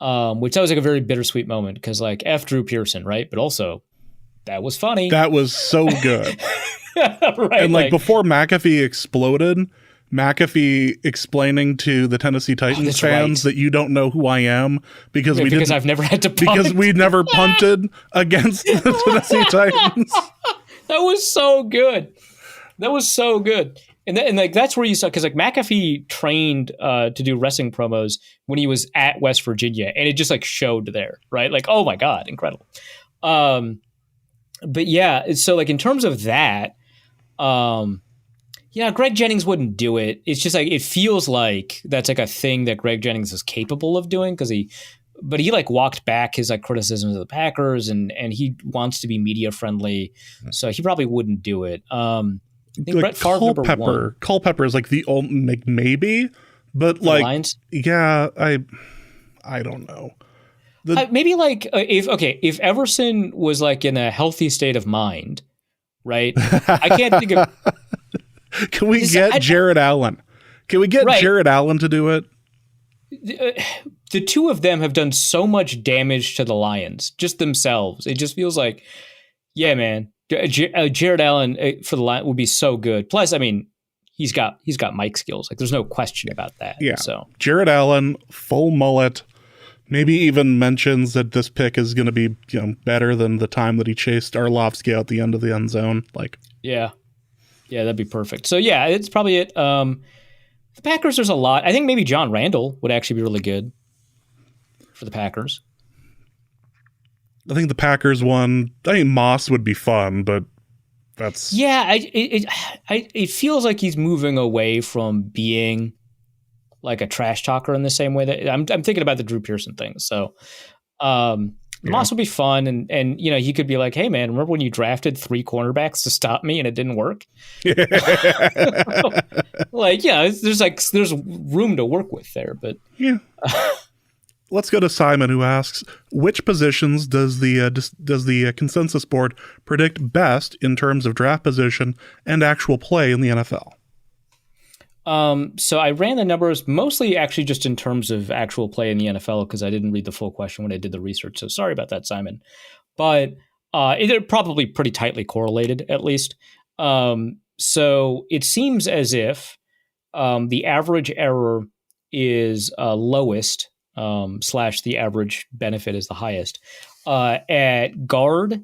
Speaker 2: which that was like a very bittersweet moment because like F Drew Pearson, right? But also that was funny.
Speaker 1: That was so good.
Speaker 2: Right.
Speaker 1: And like before McAfee exploded, McAfee explaining to the Tennessee Titans fans that you don't know who I am because
Speaker 2: I've never had to punt.
Speaker 1: Because we never punted against the Tennessee Titans.
Speaker 2: That was so good. That was so good. And like that's where you saw because like McAfee trained to do wrestling promos when he was at West Virginia, and it just like showed there, right? Like, oh my God, incredible. But yeah, so like in terms of that, Greg Jennings wouldn't do it. It's just like it feels like that's like a thing that Greg Jennings is capable of doing because he like walked back his like criticisms of the Packers and he wants to be media friendly, so he probably wouldn't do it. I think
Speaker 1: like Culpepper. Culpepper is like the old maybe, but like
Speaker 2: Lions?
Speaker 1: Yeah, I don't know.
Speaker 2: Maybe like if Everson was like in a healthy state of mind, right? I can't think of.
Speaker 1: Can we get Jared Allen? Can we get Jared Allen to do it?
Speaker 2: The two of them have done so much damage to the Lions, just themselves. It just feels like, yeah, man, Jared Allen for the Lions would be so good. Plus, I mean, he's got mic skills. Like, there's no question about that.
Speaker 1: Yeah.
Speaker 2: So
Speaker 1: Jared Allen, full mullet. Maybe even mentions that this pick is going to be, better than the time that he chased Arlovsky out the end of the end zone. Like,
Speaker 2: yeah, that'd be perfect. So yeah, it's probably it. The Packers, there's a lot. I think maybe John Randall would actually be really good for the Packers.
Speaker 1: I think the Packers one, I think Moss would be fun, but that's...
Speaker 2: Yeah, it feels like he's moving away from being like a trash talker in the same way that I'm thinking about the Drew Pearson thing. So Moss would be fun. And, you know, he could be like, hey, man, remember when you drafted 3 cornerbacks to stop me and it didn't work? Like, yeah, there's room to work with there. But
Speaker 1: yeah. Let's go to Simon, who asks, which positions does the consensus board predict best in terms of draft position and actual play in the NFL?
Speaker 2: So I ran the numbers mostly actually just in terms of actual play in the NFL because I didn't read the full question when I did the research. So sorry about that, Simon. But they're probably pretty tightly correlated, at least. So it seems as if the average error is lowest. / the average benefit is the highest at guard,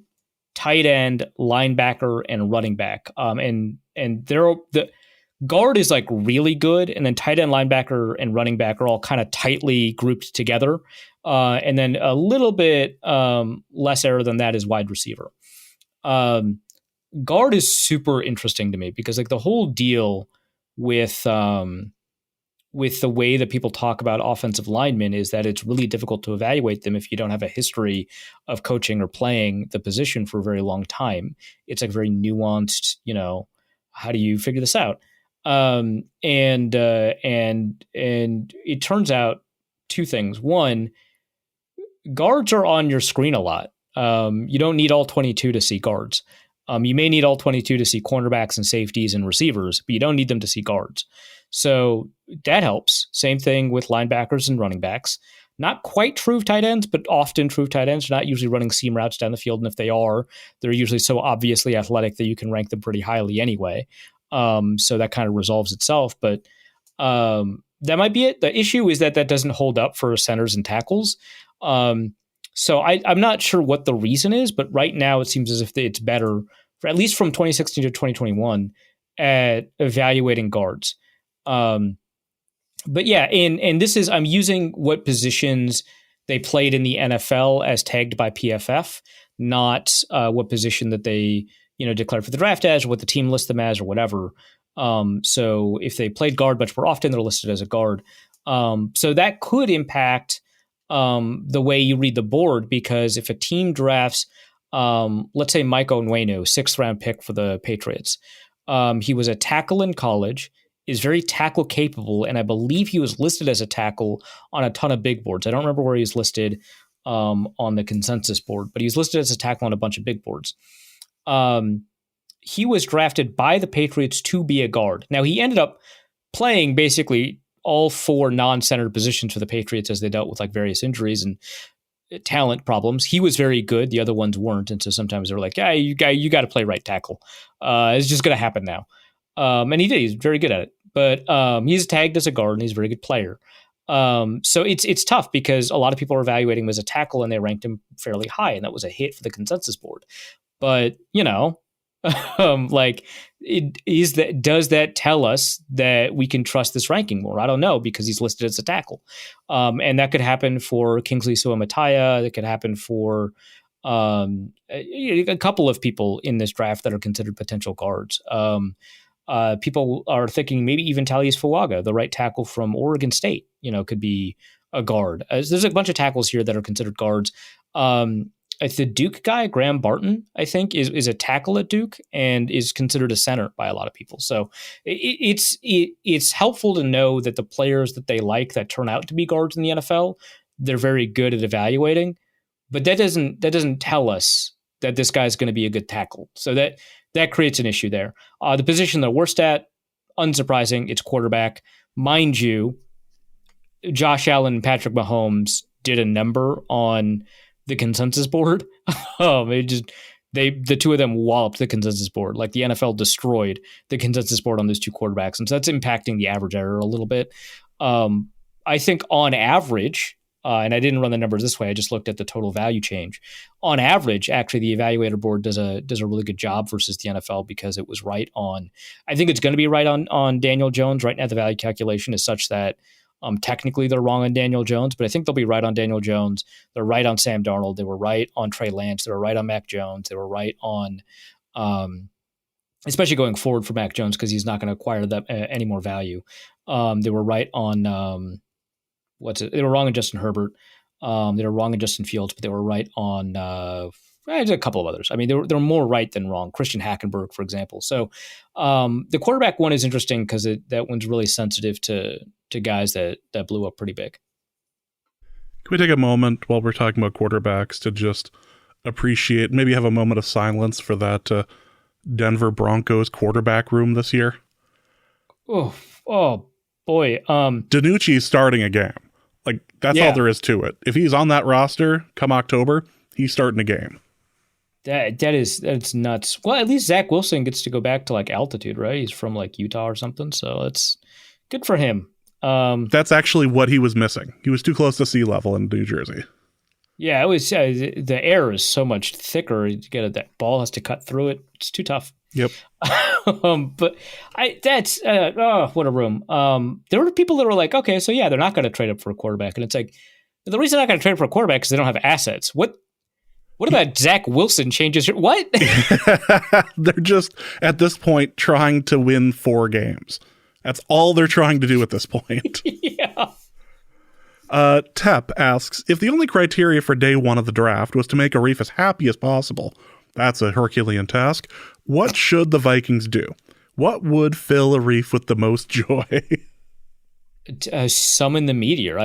Speaker 2: tight end, linebacker, and running back. And the guard is like really good, and then tight end, linebacker, and running back are all kind of tightly grouped together. And then a little bit less error than that is wide receiver. Guard is super interesting to me because like the whole deal with the way that people talk about offensive linemen is that it's really difficult to evaluate them if you don't have a history of coaching or playing the position for a very long time. It's like very nuanced, you know, how do you figure this out? And it turns out 2 things. One, guards are on your screen a lot. You don't need all 22 to see guards. You may need all 22 to see cornerbacks and safeties and receivers, but you don't need them to see guards. So that helps. Same thing with linebackers and running backs. Not quite true of tight ends, but often true of tight ends. They're not usually running seam routes down the field. And if they are, they're usually so obviously athletic that you can rank them pretty highly anyway. So that kind of resolves itself. But that might be it. The issue is that doesn't hold up for centers and tackles. So I'm not sure what the reason is, but right now it seems as if it's better, for at least from 2016 to 2021, at evaluating guards. But yeah, and this is, I'm using what positions they played in the NFL as tagged by PFF, not what position that they, you know, declared for the draft as, or what the team lists them as, or whatever. So if they played guard much more often, they're listed as a guard. So that could impact the way you read the board, because if a team drafts, let's say Mike Onwenu, 6th round pick for the Patriots, he was a tackle in college, is very tackle capable, and I believe he was listed as a tackle on a ton of big boards. I don't remember where he's listed on the consensus board, but he's listed as a tackle on a bunch of big boards. He was drafted by the Patriots to be a guard. Now, he ended up playing basically all 4 non-centered positions for the Patriots as they dealt with like various injuries and talent problems. He was very good. The other ones weren't. And so sometimes they're like, yeah, you got to play right tackle. It's just going to happen now. And he did. He's very good at it. But he's tagged as a guard and he's a very good player. So it's tough because a lot of people are evaluating him as a tackle and they ranked him fairly high. And that was a hit for the consensus board. But, you know, does that tell us that we can trust this ranking more? I don't know, because he's listed as a tackle. And that could happen for Kingsley Suamataia. That could happen for a couple of people in this draft that are considered potential guards. People are thinking maybe even Talius Fuaga, the right tackle from Oregon State, you know, could be a guard. There's a bunch of tackles here that are considered guards. It's the Duke guy, Graham Barton, I think, is a tackle at Duke and is considered a center by a lot of people. So it's helpful to know that the players that they like that turn out to be guards in the NFL, they're very good at evaluating. But that doesn't tell us that this guy's going to be a good tackle. So that creates an issue there. The position they're worst at, unsurprising, it's quarterback. Mind you, Josh Allen and Patrick Mahomes did a number on the consensus board. The two of them walloped the consensus board. Like the NFL destroyed the consensus board on those 2 quarterbacks. And so that's impacting the average error a little bit. I think on average, and I didn't run the numbers this way. I just looked at the total value change. On average, actually, the evaluator board does a really good job versus the NFL because it was right on. I think it's going to be right on Daniel Jones. Right now, the value calculation is such that technically they're wrong on Daniel Jones, but I think they'll be right on Daniel Jones. They're right on Sam Darnold. They were right on Trey Lance. They were right on Mac Jones. They were right on, especially going forward for Mac Jones because he's not going to acquire that any more value. They were right on They were wrong on Justin Herbert. They were wrong on Justin Fields, but they were right on a couple of others. I mean, they were more right than wrong. Christian Hackenberg, for example. So the quarterback one is interesting because that one's really sensitive to guys that blew up pretty big.
Speaker 1: Can we take a moment while we're talking about quarterbacks to just appreciate, maybe have a moment of silence for that Denver Broncos quarterback room this year?
Speaker 2: Oh boy.
Speaker 1: DiNucci's starting a game. Like, that's all there is to it. If he's on that roster come October, he's starting a game.
Speaker 2: That's nuts. Well, at least Zach Wilson gets to go back to like altitude, right? He's from like Utah or something, so it's good for him.
Speaker 1: That's actually what he was missing. He was too close to sea level in New Jersey.
Speaker 2: Yeah, it was. The air is so much thicker. That ball has to cut through it. It's too tough.
Speaker 1: Yep.
Speaker 2: But what a room. There were people that were like, okay, so yeah, they're not going to trade up for a quarterback, and it's like the reason they're not going to trade for a quarterback is they don't have assets. What about Zach Wilson changes? What?
Speaker 1: They're just at this point trying to win 4 games. That's all they're trying to do at this point.
Speaker 2: Yeah.
Speaker 1: Tep asks, if the only criteria for day 1 of the draft was to make Arif as happy as possible, that's a Herculean task. What should the Vikings do? What would fill Arif with the most joy?
Speaker 2: Summon the meteor.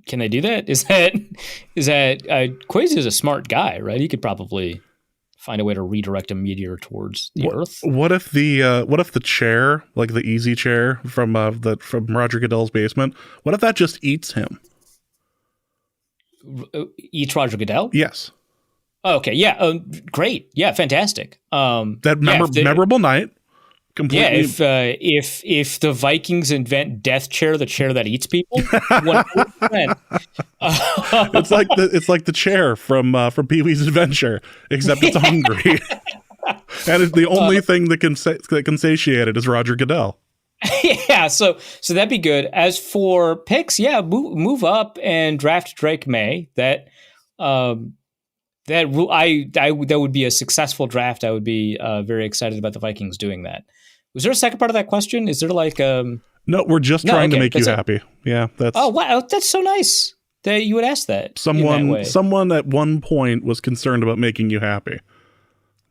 Speaker 2: Can they do that? Is that Quasi is a smart guy, right? He could probably find a way to redirect a meteor towards the Earth.
Speaker 1: What if the chair, like the easy chair from Roger Goodell's basement, what if that just eats him?
Speaker 2: Eats Roger Goodell?
Speaker 1: Yes.
Speaker 2: Oh, okay. Yeah. Great. Yeah. Fantastic.
Speaker 1: Memorable night. Completely.
Speaker 2: Yeah. If the Vikings invent Death Chair, the chair that eats people, 100%.
Speaker 1: It's like the chair from Pee-wee's Adventure, except it's hungry, and it's the only thing that can satiate it is Roger Goodell.
Speaker 2: Yeah, so that'd be good. As for picks, yeah, move up and draft Drake May. That would be a successful draft. I would be very excited about the Vikings doing that. Was there a second part of that question? Is there like
Speaker 1: No, we're just trying to make you happy. Yeah, that's.
Speaker 2: Oh wow, that's so nice that you would ask that.
Speaker 1: Someone at one point was concerned about making you happy.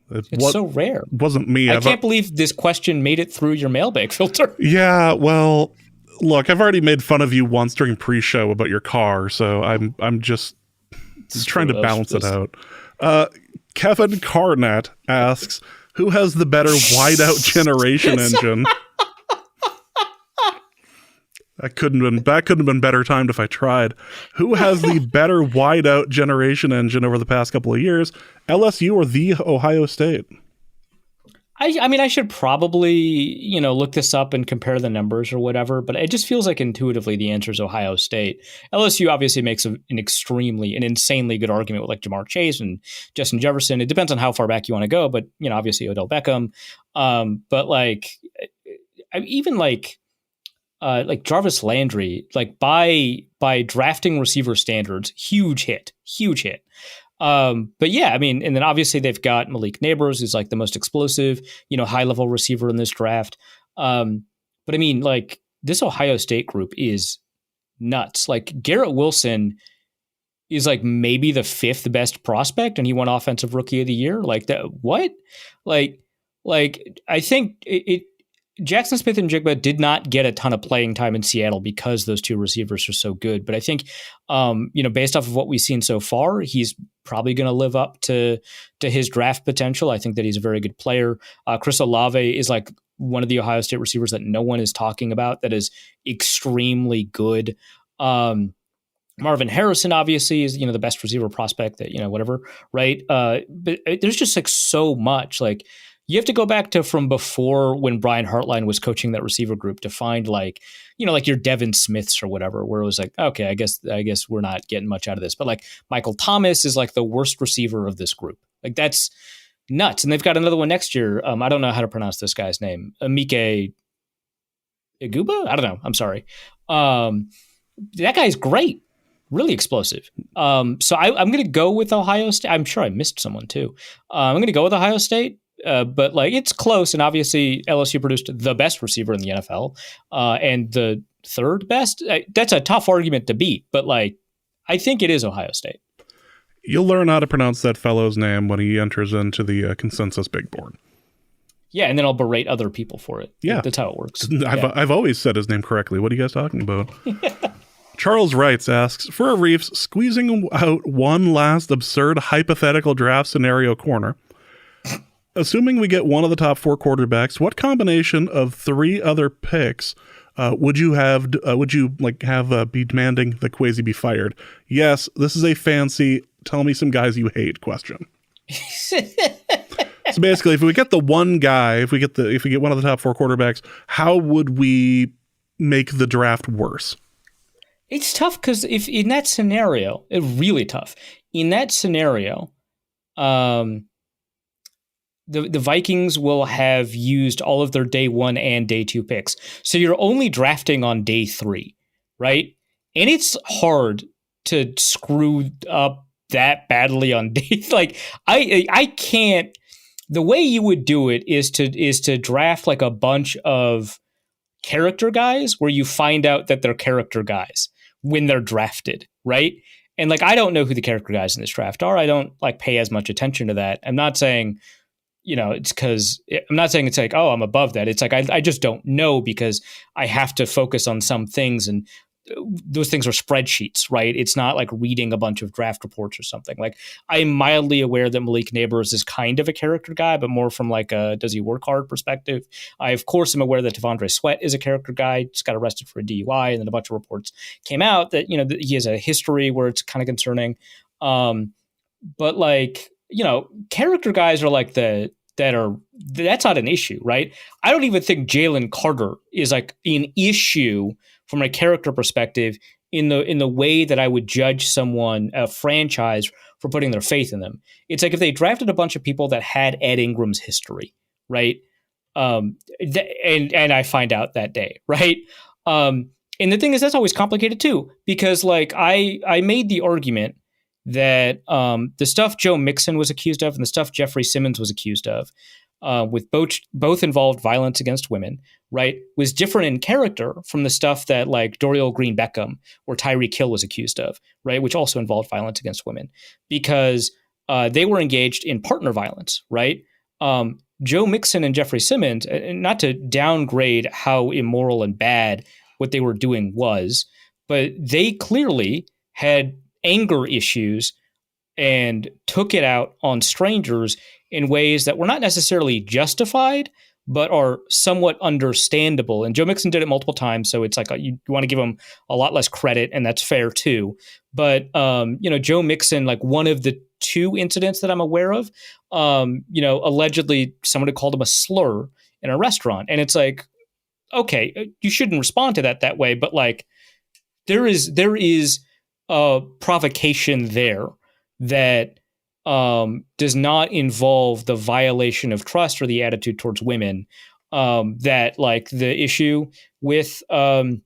Speaker 2: It's so rare.
Speaker 1: It wasn't me.
Speaker 2: I can't believe this question made it through your mailbag filter.
Speaker 1: Yeah, well, look, I've already made fun of you once during pre-show about your car, so I'm just trying to balance it out. Kevin Carnett asks, who has the better wideout generation engine? That couldn't have been better timed if I tried. Who has the better wideout generation engine over the past couple of years? LSU or the Ohio State?
Speaker 2: I mean, I should probably, look this up and compare the numbers or whatever, but it just feels like intuitively the answer is Ohio State. LSU obviously makes an insanely good argument with like Jamar Chase and Justin Jefferson. It depends on how far back you want to go, but obviously Odell Beckham. But like, even like Jarvis Landry, like by drafting receiver standards, huge hit. But yeah, I mean, and then obviously they've got Malik Neighbors, who's like the most explosive, high level receiver in this draft. But I mean, like this Ohio State group is nuts. Like Garrett Wilson is like maybe the 5th best prospect, and he won Offensive Rookie of the Year. Like that, what? Like I think Jackson Smith and Jigba did not get a ton of playing time in Seattle because those two receivers are so good. But I think, based off of what we've seen so far, he's probably going to live up to his draft potential. I think that he's a very good player. Chris Olave is like one of the Ohio State receivers that no one is talking about that is extremely good. Marvin Harrison obviously is, the best receiver prospect that, whatever. Right. But there's just like so much like, You have to go back to from before when Brian Hartline was coaching that receiver group to find like, like your Devin Smiths or whatever, where it was like, okay, I guess we're not getting much out of this. But like Michael Thomas is like the worst receiver of this group. Like that's nuts. And they've got another one next year. I don't know how to pronounce this guy's name. Amike Iguba? I don't know. I'm sorry. That guy's great. Really explosive. So I'm going to go with Ohio State. I'm sure I missed someone too. I'm going to go with Ohio State. But like it's close, and obviously LSU produced the best receiver in the NFL, and the third best. That's a tough argument to beat, but like I think it is Ohio State.
Speaker 1: You'll learn how to pronounce that fellow's name when he enters into the consensus big board.
Speaker 2: Yeah, and then I'll berate other people for it. Yeah, that's how it works.
Speaker 1: I've always said his name correctly. What are you guys talking about? Charles Wrights asks, for a Reefs, squeezing out one last absurd hypothetical draft scenario corner. Assuming we get one of the top 4 quarterbacks, what combination of 3 other picks would you have be demanding that Kwesi be fired? Yes, this is a fancy tell me some guys you hate question. So basically, if we get the one guy, if we get one of the top 4 quarterbacks, how would we make the draft worse?
Speaker 2: It's tough because if in that scenario, it's really tough. In that scenario, the Vikings will have used all of their day 1 and day 2 picks. So you're only drafting on day 3, right? And it's hard to screw up that badly on day. Like I can't. The way you would do it is to draft like a bunch of character guys where you find out that they're character guys when they're drafted, right? And like I don't know who the character guys in this draft are. I don't like pay as much attention to that. I'm not saying it's because I'm not saying it's like, oh, I'm above that. It's like I just don't know because I have to focus on some things, and those things are spreadsheets, right? It's not like reading a bunch of draft reports or something. Like I'm mildly aware that Malik Neighbors is kind of a character guy, but more from like a does he work hard perspective. I of course am aware that Devondre Sweat is a character guy. Just got arrested for a DUI, and then a bunch of reports came out that that he has a history where it's kind of concerning. But like character guys are like that's not an issue, right? I don't even think Jalen Carter is like an issue from a character perspective in the way that I would judge someone, a franchise, for putting their faith in them. It's like if they drafted a bunch of people that had Ed Ingram's history, right? And I find out that day, right? And the thing is, that's always complicated too, because like I made the argument that the stuff Joe Mixon was accused of and the stuff Jeffrey Simmons was accused of, with both involved violence against women, right, was different in character from the stuff that like Dorial Green Beckham or Tyreek Hill was accused of, right, which also involved violence against women, because they were engaged in partner violence, right? Joe Mixon and Jeffrey Simmons, not to downgrade how immoral and bad what they were doing was, but they clearly had anger issues and took it out on strangers in ways that were not necessarily justified, but are somewhat understandable. And Joe Mixon did it multiple times, so it's like you want to give him a lot less credit, and that's fair too. But Joe Mixon, like one of the 2 incidents that I'm aware of, allegedly someone had called him a slur in a restaurant, and it's like, okay, you shouldn't respond to that way, but like there is a provocation there that does not involve the violation of trust or the attitude towards women, that like the issue with Frank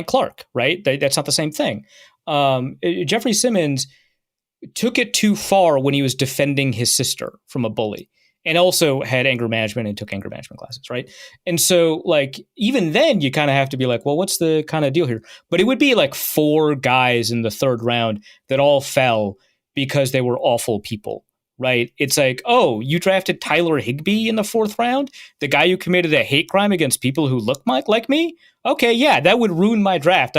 Speaker 2: Clark, right? That's not the same thing. Jeffrey Simmons took it too far when he was defending his sister from a bully, and also had anger management and took anger management classes, right? And so, like, even then, you kind of have to be like, well, what's the kind of deal here? But it would be like 4 guys in the 3rd round that all fell because they were awful people, right? It's like, oh, you drafted Tyler Higbee in the 4th round? The guy who committed a hate crime against people who look like me? Okay, yeah, that would ruin my draft.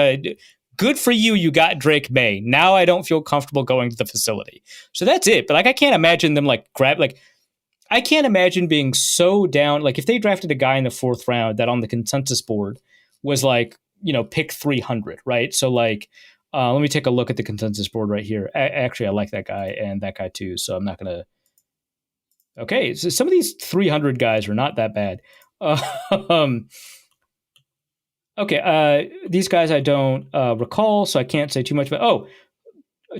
Speaker 2: Good for you, you got Drake May. Now I don't feel comfortable going to the facility. So that's it. But like, I can't imagine them I can't imagine being so down. Like if they drafted a guy in the 4th round that on the consensus board was like, pick 300, right? So like, let me take a look at the consensus board right here. Actually, I like that guy and that guy too. So I'm not going Okay, so some of these 300 guys are not that bad. Um, okay, these guys I don't recall, so I can't say too much about. Oh,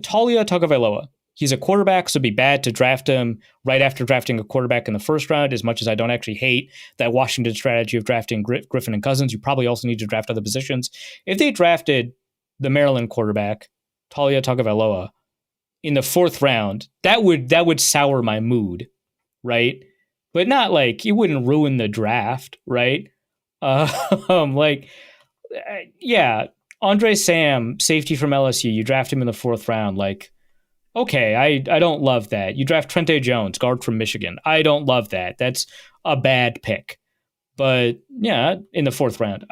Speaker 2: Talia Tagovailoa. He's a quarterback, so it'd be bad to draft him right after drafting a quarterback in the first round, as much as I don't actually hate that Washington strategy of drafting Griffin and Cousins. You probably also need to draft other positions. If they drafted the Maryland quarterback, Talia Tagovailoa, in the fourth round, that would sour my mood, right? But not like it wouldn't ruin the draft, right? Like, yeah, Andre Sam, safety from LSU, you draft him in the fourth round, like, okay, I don't love that. You draft Trente Jones, guard from Michigan. I don't love that. That's a bad pick. But yeah, in the fourth round,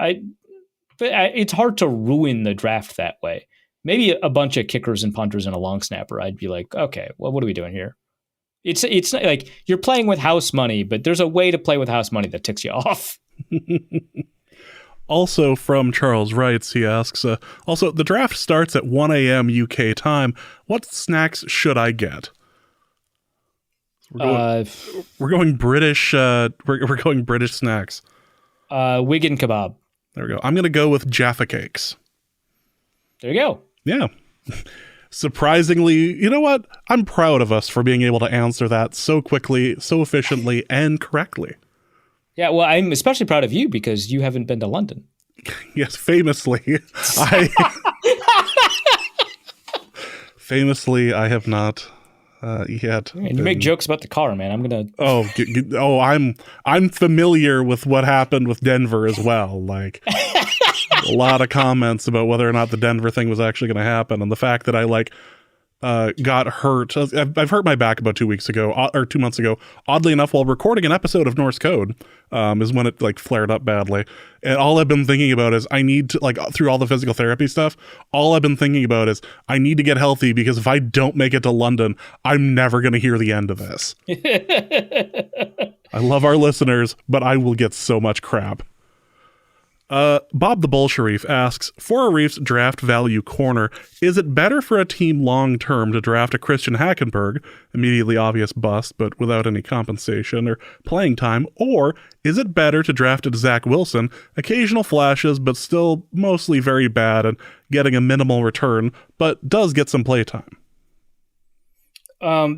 Speaker 2: it's hard to ruin the draft that way. Maybe a bunch of kickers and punters and a long snapper. I'd be like, okay, well, what are we doing here? It's like you're playing with house money, but there's a way to play with house money that ticks you off.
Speaker 1: Also from Charles Wrights, he asks, also, the draft starts at 1 a.m. UK time. What snacks should I get? We're going British. We're going British snacks.
Speaker 2: Wigan kebab.
Speaker 1: There we go. I'm going to go with Jaffa cakes.
Speaker 2: There you go.
Speaker 1: Yeah. Surprisingly, you know what? I'm proud of us for being able to answer that so quickly, so efficiently, and correctly.
Speaker 2: Yeah, well, I'm especially proud of you because you haven't been to London.
Speaker 1: Yes, famously, I have not yet.
Speaker 2: And you make jokes about the car, man. I'm gonna.
Speaker 1: I'm familiar with what happened with Denver as well. Like a lot of comments about whether or not the Denver thing was actually going to happen, and the fact that I got hurt. I've hurt my back about 2 weeks ago or 2 months ago. Oddly enough, while recording an episode of Norse Code, is when it flared up badly. And all I've been thinking about is I need to through all the physical therapy stuff. All I've been thinking about is I need to get healthy because if I don't make it to London, I'm never going to hear the end of this. I love our listeners, but I will get so much crap. Bob the Bull Sharif asks, for a Reef's draft value corner, is it better for a team long term to draft a Christian Hackenberg, immediately obvious bust but without any compensation or playing time, or is it better to draft a Zach Wilson, occasional flashes but still mostly very bad and getting a minimal return, but does get some play time?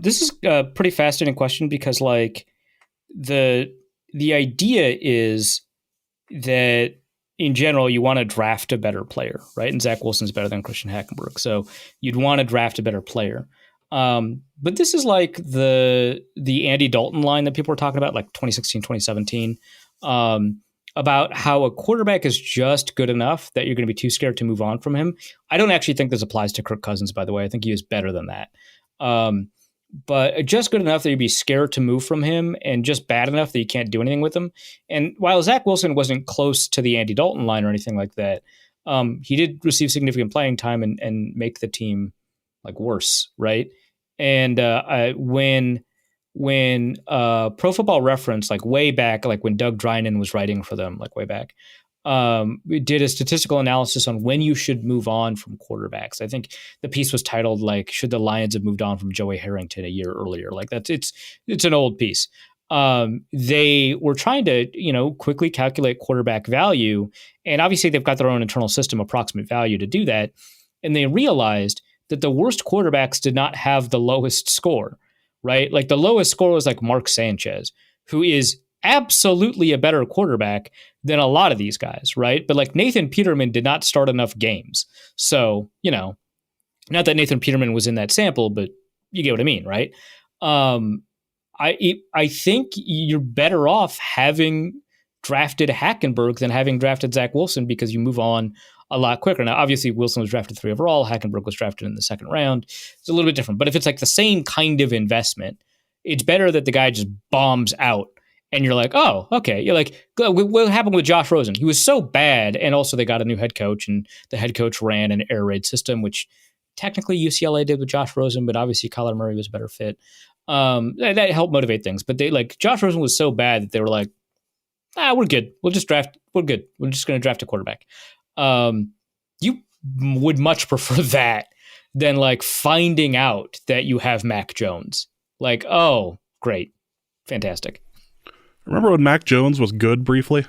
Speaker 2: This is a pretty fascinating question because the idea is that in general, you want to draft a better player, right? And Zach Wilson's better than Christian Hackenberg. So you'd want to draft a better player. But this is like the Andy Dalton line that people were talking about, like 2016, 2017, about how a quarterback is just good enough that you're going to be too scared to move on from him. I don't actually think this applies to Kirk Cousins, by the way. I think he is better than that. But just good enough that you'd be scared to move from him and just bad enough that you can't do anything with him. And while Zach Wilson wasn't close to the Andy Dalton line or anything like that, he did receive significant playing time and make the team worse, right? And when Pro Football Reference, way back, when Doug Drynan was writing for them, way back, we did a statistical analysis on when you should move on from quarterbacks. I think the piece was titled "Should the Lions have moved on from Joey Harrington a year earlier?" It's an old piece. They were trying to quickly calculate quarterback value, and obviously they've got their own internal system, approximate value, to do that. And they realized that the worst quarterbacks did not have the lowest score, right? The lowest score was Mark Sanchez, who is absolutely a better quarterback than a lot of these guys, right? But Nathan Peterman did not start enough games. So, not that Nathan Peterman was in that sample, but you get what I mean, right? I think you're better off having drafted Hackenberg than having drafted Zach Wilson because you move on a lot quicker. Now, obviously, Wilson was drafted 3 overall. Hackenberg was drafted in the second round. It's a little bit different. But if it's the same kind of investment, it's better that the guy just bombs out and you're like, oh, okay. You're like, what happened with Josh Rosen? He was so bad. And also they got a new head coach, and the head coach ran an air raid system, which technically UCLA did with Josh Rosen, but obviously Kyler Murray was a better fit. That helped motivate things. But they Josh Rosen was so bad that they were like, we're good. We're good. We're just going to draft a quarterback. You would much prefer that than finding out that you have Mac Jones. Oh, great. fantastic.
Speaker 1: Remember when Mac Jones was good briefly?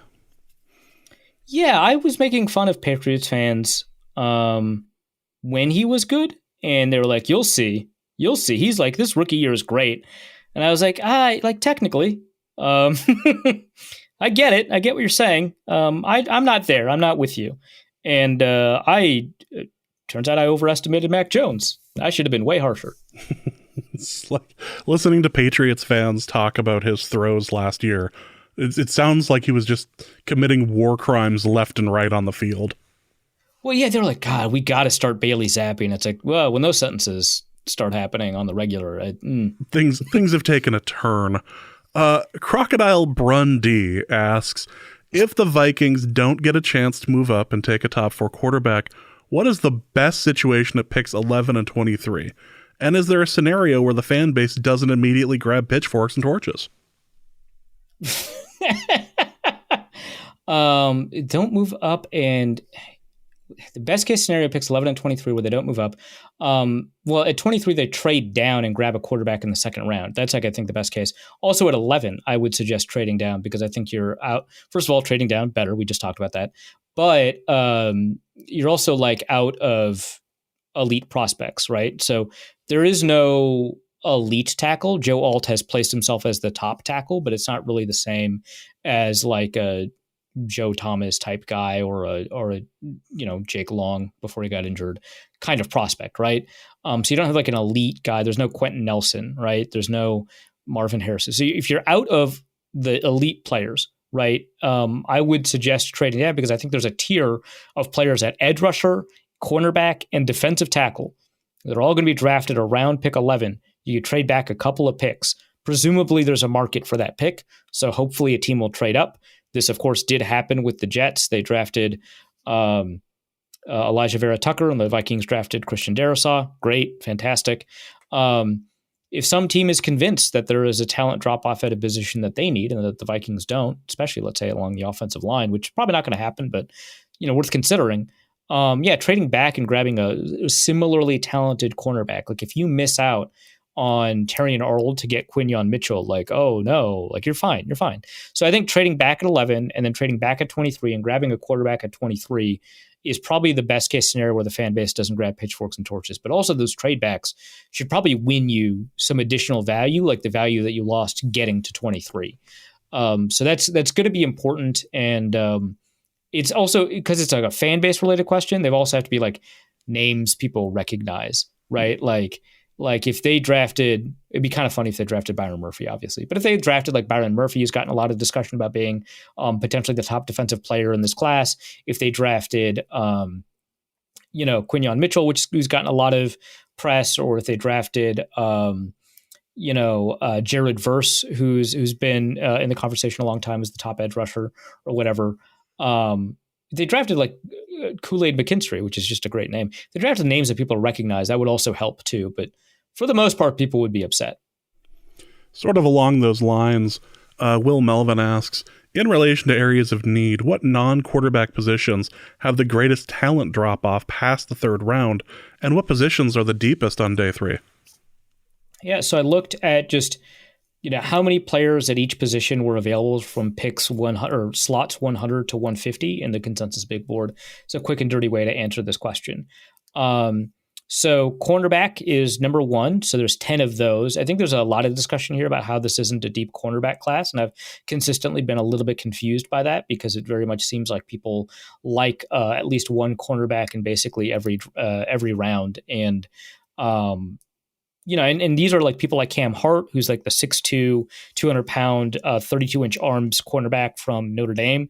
Speaker 2: Yeah, I was making fun of Patriots fans when he was good, and they were like, "You'll see, you'll see." He's like, "This rookie year is great," and I was like, like technically, I get it. I get what you're saying. I'm not there. I'm not with you, and turns out I overestimated Mac Jones. I should have been way harsher.
Speaker 1: It's like listening to Patriots fans talk about his throws last year. It sounds like he was just committing war crimes left and right on the field.
Speaker 2: Well, yeah, they were like, God, we got to start Bailey zapping. It's like, well, when those sentences start happening on the regular,
Speaker 1: things have taken a turn. Crocodile Brun D asks, if the Vikings don't get a chance to move up and take a top 4 quarterback, what is the best situation at picks 11 and 23? And is there a scenario where the fan base doesn't immediately grab pitchforks and torches?
Speaker 2: Don't move up, and the best case scenario picks 11 and 23 where they don't move up. Well, at 23, they trade down and grab a quarterback in the second round. That's like, I think, the best case. Also at 11, I would suggest trading down because I think you're out. First of all, trading down better. We just talked about that. But you're also like out of elite prospects, right? So there is no elite tackle. Joe Alt has placed himself as the top tackle, but it's not really the same as like a Joe Thomas type guy or a Jake Long before he got injured kind of prospect, right? So you don't have like an elite guy. There's no Quentin Nelson, right? There's no Marvin Harrison. So if you're out of the elite players, right, I would suggest trading down because I think there's a tier of players at edge rusher, cornerback, and defensive tackle. They're all going to be drafted around pick 11. You could trade back a couple of picks. Presumably there's a market for that pick. So hopefully a team will trade up. This, of course, did happen with the Jets. They drafted Elijah Vera Tucker, and the Vikings drafted Christian Darrisaw. Great, fantastic. If some team is convinced that there is a talent drop-off at a position that they need and that the Vikings don't, especially, let's say, along the offensive line, which is probably not going to happen, but worth considering, trading back and grabbing a similarly talented cornerback. Like if you miss out on Terrion Arnold to get Quinyon Mitchell, like, oh no, like you're fine. So I think trading back at 11 and then trading back at 23 and grabbing a quarterback at 23 is probably the best case scenario where the fan base doesn't grab pitchforks and torches. But also those trade backs should probably win you some additional value, like the value that you lost getting to 23. So that's going to be important. And it's also, because it's like a fan base related question, they also have to be like names people recognize, right? Like if they drafted, it'd be kind of funny if they drafted Byron Murphy, obviously. But if they drafted like Byron Murphy, who's gotten a lot of discussion about being potentially the top defensive player in this class. If they drafted, Quinyon Mitchell, who's gotten a lot of press, or if they drafted, Jared Verse, who's been in the conversation a long time as the top edge rusher or whatever. They drafted like Kool-Aid McKinstry, which is just a great name. They drafted names that people recognize. That would also help too. But for the most part, people would be upset.
Speaker 1: Sort of along those lines, Will Melvin asks, in relation to areas of need, what non-quarterback positions have the greatest talent drop-off past the third round, and what positions are the deepest on day 3?
Speaker 2: Yeah, so I looked at just how many players at each position were available from picks 100 or slots 100 to 150 in the consensus big board. It's a quick and dirty way to answer this question. So cornerback is number 1. So there's 10 of those. I think there's a lot of discussion here about how this isn't a deep cornerback class. And I've consistently been a little bit confused by that because it very much seems like people like at least one cornerback in basically every round. And, and these are like people like Cam Hart, who's like the 6'2", 200-pound, 32-inch arms cornerback from Notre Dame.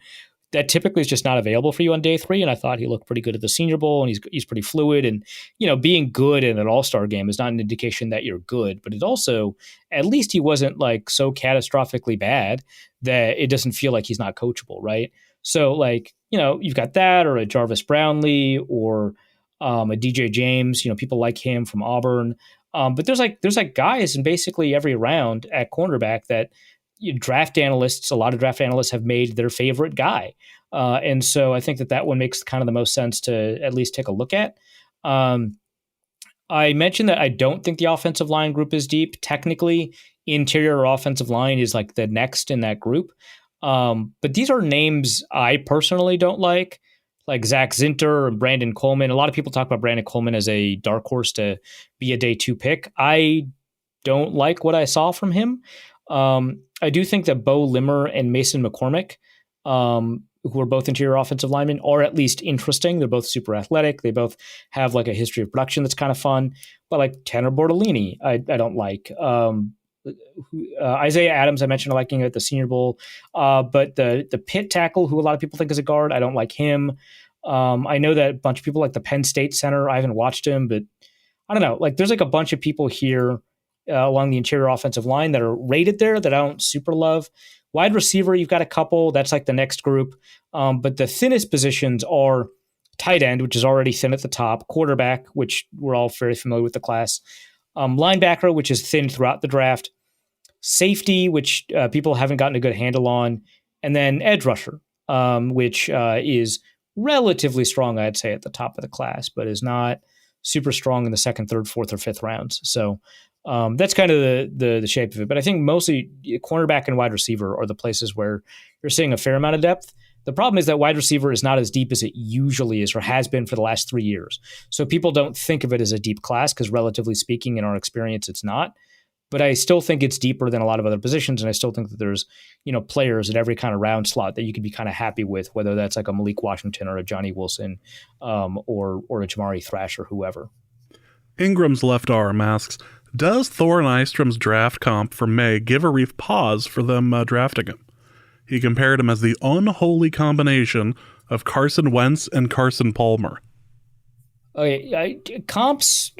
Speaker 2: That typically is just not available for you on day 3. And I thought he looked pretty good at the Senior Bowl, and he's pretty fluid. And, being good in an all-star game is not an indication that you're good, but it also, at least he wasn't like so catastrophically bad that it doesn't feel like he's not coachable, right? So like, you've got that, or a Jarvis Brownlee, or a DJ James, people like him from Auburn. But there's like guys in basically every round at cornerback that a lot of draft analysts have made their favorite guy. And so I think that one makes kind of the most sense to at least take a look at. On I mentioned that I don't think the offensive line group is deep. Technically, interior offensive line is like the next in that group. But these are names I personally don't like Zach Zinter and Brandon Coleman. A lot of people talk about Brandon Coleman as a dark horse to be a day 2 pick. I don't like what I saw from him. I do think that Bo Limmer and Mason McCormick, who are both interior offensive linemen, are at least interesting. They're both super athletic. They both have like a history of production that's kind of fun. But like Tanner Bortolini, I don't like. Isaiah Adams, I mentioned liking at the Senior Bowl. But the Pitt tackle, who a lot of people think is a guard, I don't like him. I know that a bunch of people like the Penn State center. I haven't watched him, but I don't know. Like there's like a bunch of people here along the interior offensive line that are rated there that I don't super love. Wide receiver, you've got a couple. That's like the next group. But the thinnest positions are tight end, which is already thin at the top, quarterback, which we're all very familiar with the class, linebacker, which is thin throughout the draft, safety, which people haven't gotten a good handle on, and then edge rusher, which is relatively strong, I'd say, at the top of the class, but is not super strong in the second, third, fourth, or fifth rounds. So that's kind of the shape of it. But I think mostly cornerback and wide receiver are the places where you're seeing a fair amount of depth. The problem is that wide receiver is not as deep as it usually is or has been for the last 3 years. So people don't think of it as a deep class because relatively speaking, in our experience, it's not. But I still think it's deeper than a lot of other positions. And I still think that there's, players at every kind of round slot that you could be kind of happy with, whether that's like a Malik Washington or a Johnny Wilson or a Jamari Thrash or whoever.
Speaker 1: Ingram's left arm asks, does Thor Nystrom's draft comp for May give a Reef pause for them drafting him? He compared him as the unholy combination of Carson Wentz and Carson Palmer.
Speaker 2: Okay, comps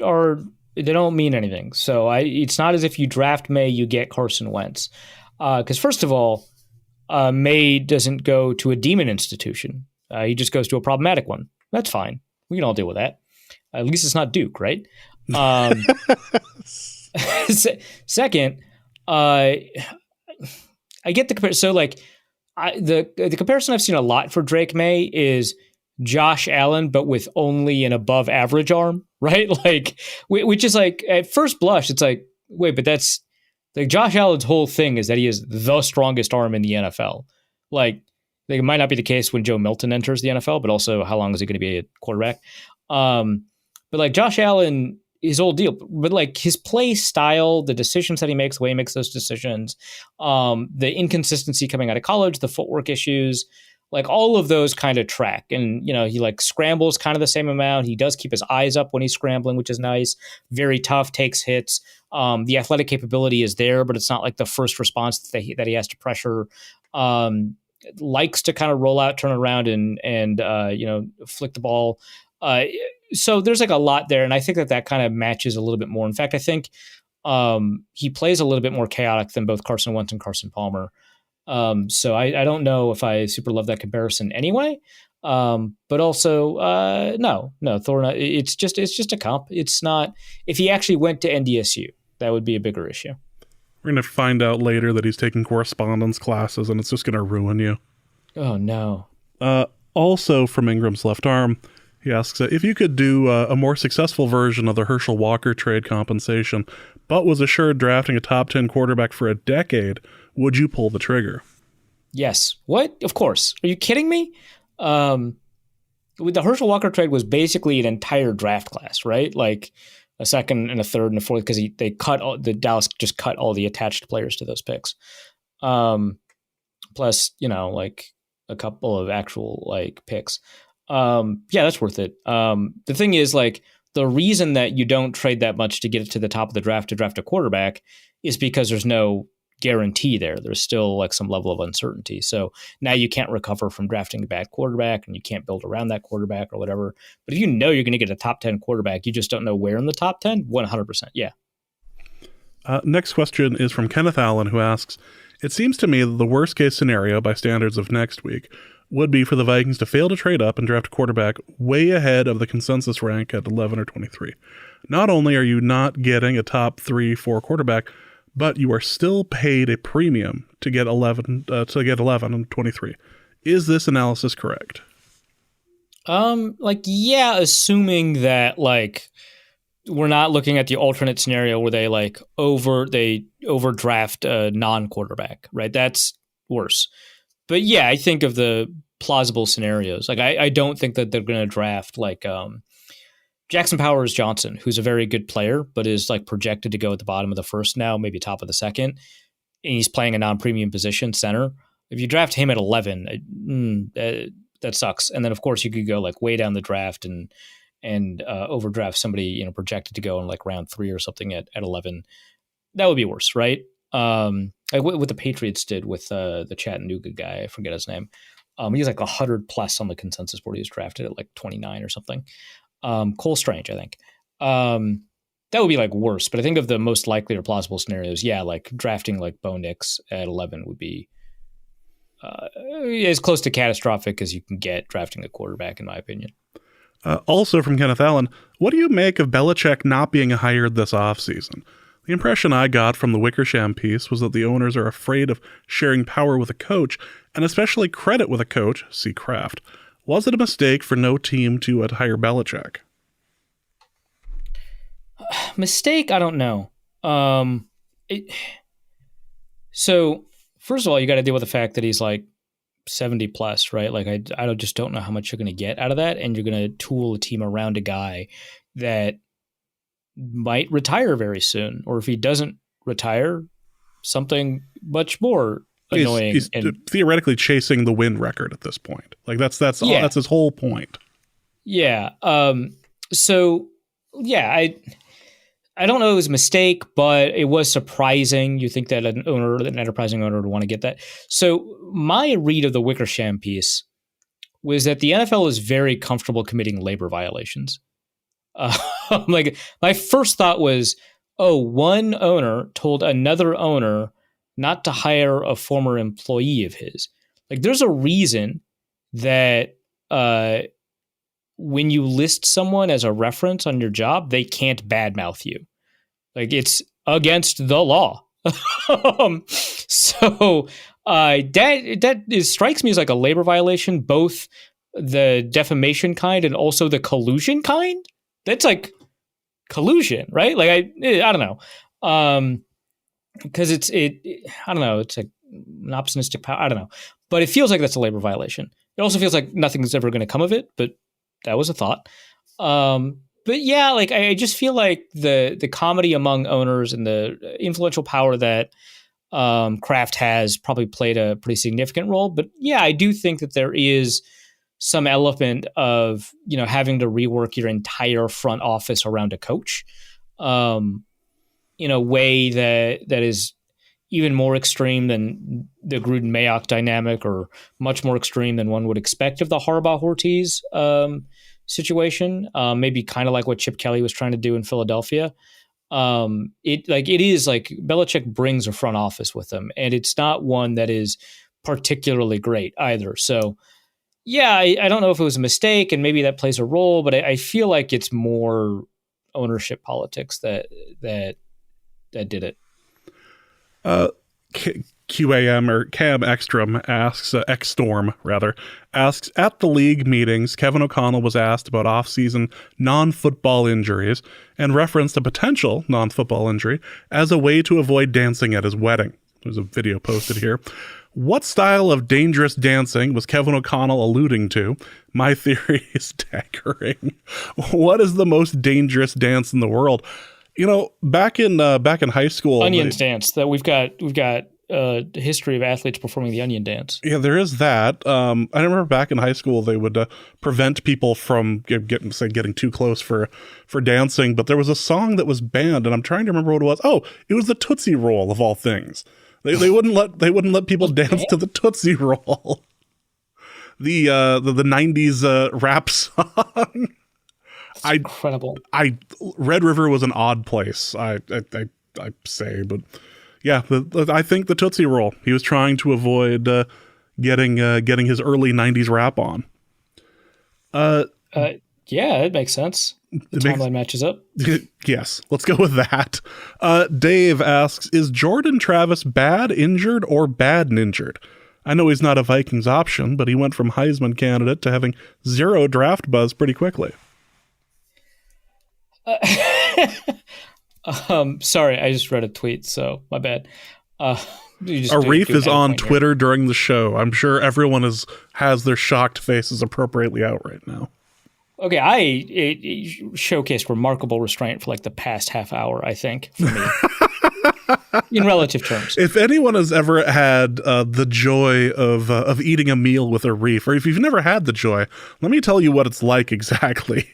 Speaker 2: they don't mean anything. So it's not as if you draft May, you get Carson Wentz. Because first of all, May doesn't go to a demon institution. He just goes to a problematic one. That's fine. We can all deal with that. At least it's not Duke, right? Second, I get the comparison. So like the comparison I've seen a lot for Drake May is Josh Allen, but with only an above average arm, right? Like, which is like at first blush, it's like, wait, but that's like Josh Allen's whole thing is that he is the strongest arm in the NFL. Like it might not be the case when Joe Milton enters the NFL, but also how long is he going to be a quarterback? But like Josh Allen, his whole deal, but like his play style, the decisions that he makes, the way he makes those decisions, the inconsistency coming out of college, the footwork issues, like all of those kind of track. And, he like scrambles kind of the same amount. He does keep his eyes up when he's scrambling, which is nice. Very tough, takes hits. The athletic capability is there, but it's not like the first response that he has to pressure. Likes to kind of roll out, turn around and flick the ball. So there's like a lot there. And I think that kind of matches a little bit more. In fact, I think he plays a little bit more chaotic than both Carson Wentz and Carson Palmer. So I don't know if I super love that comparison anyway. But also, no, Thorne, it's just a comp. It's not, if he actually went to NDSU, that would be a bigger issue.
Speaker 1: We're going to find out later that he's taking correspondence classes and it's just going to ruin you.
Speaker 2: Oh, no.
Speaker 1: Also from Ingram's left arm, he asks, if you could do a more successful version of the Herschel Walker trade compensation, but was assured drafting a top 10 quarterback for a decade, would you pull the trigger?
Speaker 2: Yes. What? Of course. Are you kidding me? The Herschel Walker trade was basically an entire draft class, right? Like a second and a third and a fourth, because the Dallas just cut all the attached players to those picks. Plus, like a couple of actual like picks. Yeah, that's worth it. The thing is, like, the reason that you don't trade that much to get it to the top of the draft to draft a quarterback is because there's no guarantee there. There's still like some level of uncertainty. So now you can't recover from drafting a bad quarterback and you can't build around that quarterback or whatever. But if you know you're going to get a top 10 quarterback, you just don't know where in the top 10, 100%. Yeah.
Speaker 1: Next question is from Kenneth Allen, who asks, it seems to me that the worst case scenario by standards of next week would be for the Vikings to fail to trade up and draft a quarterback way ahead of the consensus rank at 11 or 23. Not only are you not getting a top 3-4 quarterback, but you are still paid a premium to get 11 and 23. Is this analysis correct?
Speaker 2: Yeah, assuming that like we're not looking at the alternate scenario where they overdraft a non-quarterback, right? That's worse. But yeah, I think of the plausible scenarios. Like I don't think that they're going to draft like Jackson Powers Johnson, who's a very good player, but is like projected to go at the bottom of the first now, maybe top of the second, and he's playing a non-premium position, center. If you draft him at 11, that sucks. And then of course you could go like way down the draft and overdraft somebody projected to go in like round 3 or something at 11. That would be worse, right? Like what the Patriots did with the Chattanooga guy, I forget his name. He was like 100 plus on the consensus board. He was drafted at like 29 or something. Cole Strange, I think. That would be like worse, but I think of the most likely or plausible scenarios, yeah, like drafting like Bo Nix at 11 would be as close to catastrophic as you can get drafting a quarterback, in my opinion.
Speaker 1: Also from Kenneth Allen, what do you make of Belichick not being hired this offseason? The impression I got from the Wickersham piece was that the owners are afraid of sharing power with a coach, and especially credit with a coach, see Kraft. Was it a mistake for no team to hire Belichick?
Speaker 2: Mistake? I don't know. So, first of all, you got to deal with the fact that he's like 70 plus, right? Like I just don't know how much you're going to get out of that, and you're going to tool a team around a guy that might retire very soon, or if he doesn't retire, something much more annoying.
Speaker 1: He's theoretically chasing the win record at this point. Like that's his whole point.
Speaker 2: Yeah. So yeah, I don't know if it was a mistake, but it was surprising. You think that an enterprising owner would want to get that. So my read of the Wickersham piece was that the NFL is very comfortable committing labor violations. Like my first thought was, one owner told another owner not to hire a former employee of his. Like there's a reason that when you list someone as a reference on your job, they can't badmouth you. Like it's against the law. So that strikes me as like a labor violation, both the defamation kind and also the collusion kind. That's like collusion, right? Like I don't know. Because I don't know. It's like an opportunistic power. I don't know, but it feels like that's a labor violation. It also feels like nothing's ever going to come of it, but that was a thought. But yeah, like I just feel like the comedy among owners and the influential power that Kraft has probably played a pretty significant role. But yeah, I do think that there is some element of having to rework your entire front office around a coach in a way that is even more extreme than the Gruden-Mayock dynamic, or much more extreme than one would expect of the Harbaugh-Ortiz situation. Maybe kind of like what Chip Kelly was trying to do in Philadelphia. It is like Belichick brings a front office with him, and it's not one that is particularly great either. So yeah, I don't know if it was a mistake, and maybe that plays a role, but I feel like it's more ownership politics that did it.
Speaker 1: QAM or Cam Ekstrom asks, Xstorm rather, asks, at the league meetings, Kevin O'Connell was asked about off-season non-football injuries and referenced a potential non-football injury as a way to avoid dancing at his wedding. There's a video posted here. What style of dangerous dancing was Kevin O'Connell alluding to? My theory is daggering. What is the most dangerous dance in the world? Back in high school,
Speaker 2: onions dance. That we've got a history of athletes performing the onion dance.
Speaker 1: Yeah, there is that. I remember back in high school they would prevent people from getting too close for dancing. But there was a song that was banned, and I'm trying to remember what it was. Oh, it was the Tootsie Roll of all things. They wouldn't let people dance to the Tootsie Roll. The 90s rap song.
Speaker 2: Incredible.
Speaker 1: Red River was an odd place, I say, but yeah, I think the Tootsie Roll. He was trying to avoid getting his early 90s rap on.
Speaker 2: Yeah, it makes sense. The timeline matches up.
Speaker 1: Yes, let's go with that. Dave asks, is Jordan Travis bad injured or bad injured? I know he's not a Vikings option, but he went from Heisman candidate to having zero draft buzz pretty quickly.
Speaker 2: Sorry, I just read a tweet, so my bad.
Speaker 1: Arif is on Twitter during the show. I'm sure everyone has their shocked faces appropriately out right now.
Speaker 2: Okay, I showcased remarkable restraint for like the past half hour, I think, for me. In relative terms.
Speaker 1: If anyone has ever had the joy of eating a meal with Arif, or if you've never had the joy, let me tell you what it's like exactly.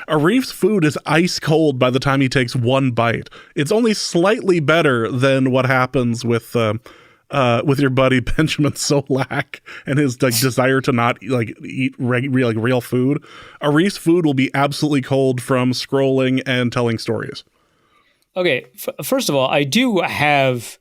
Speaker 1: Arif's food is ice cold by the time he takes one bite. It's only slightly better than what happens with your buddy Benjamin Solak and his desire to not eat real food. Arif's food will be absolutely cold from scrolling and telling stories.
Speaker 2: Okay, first of all, I do have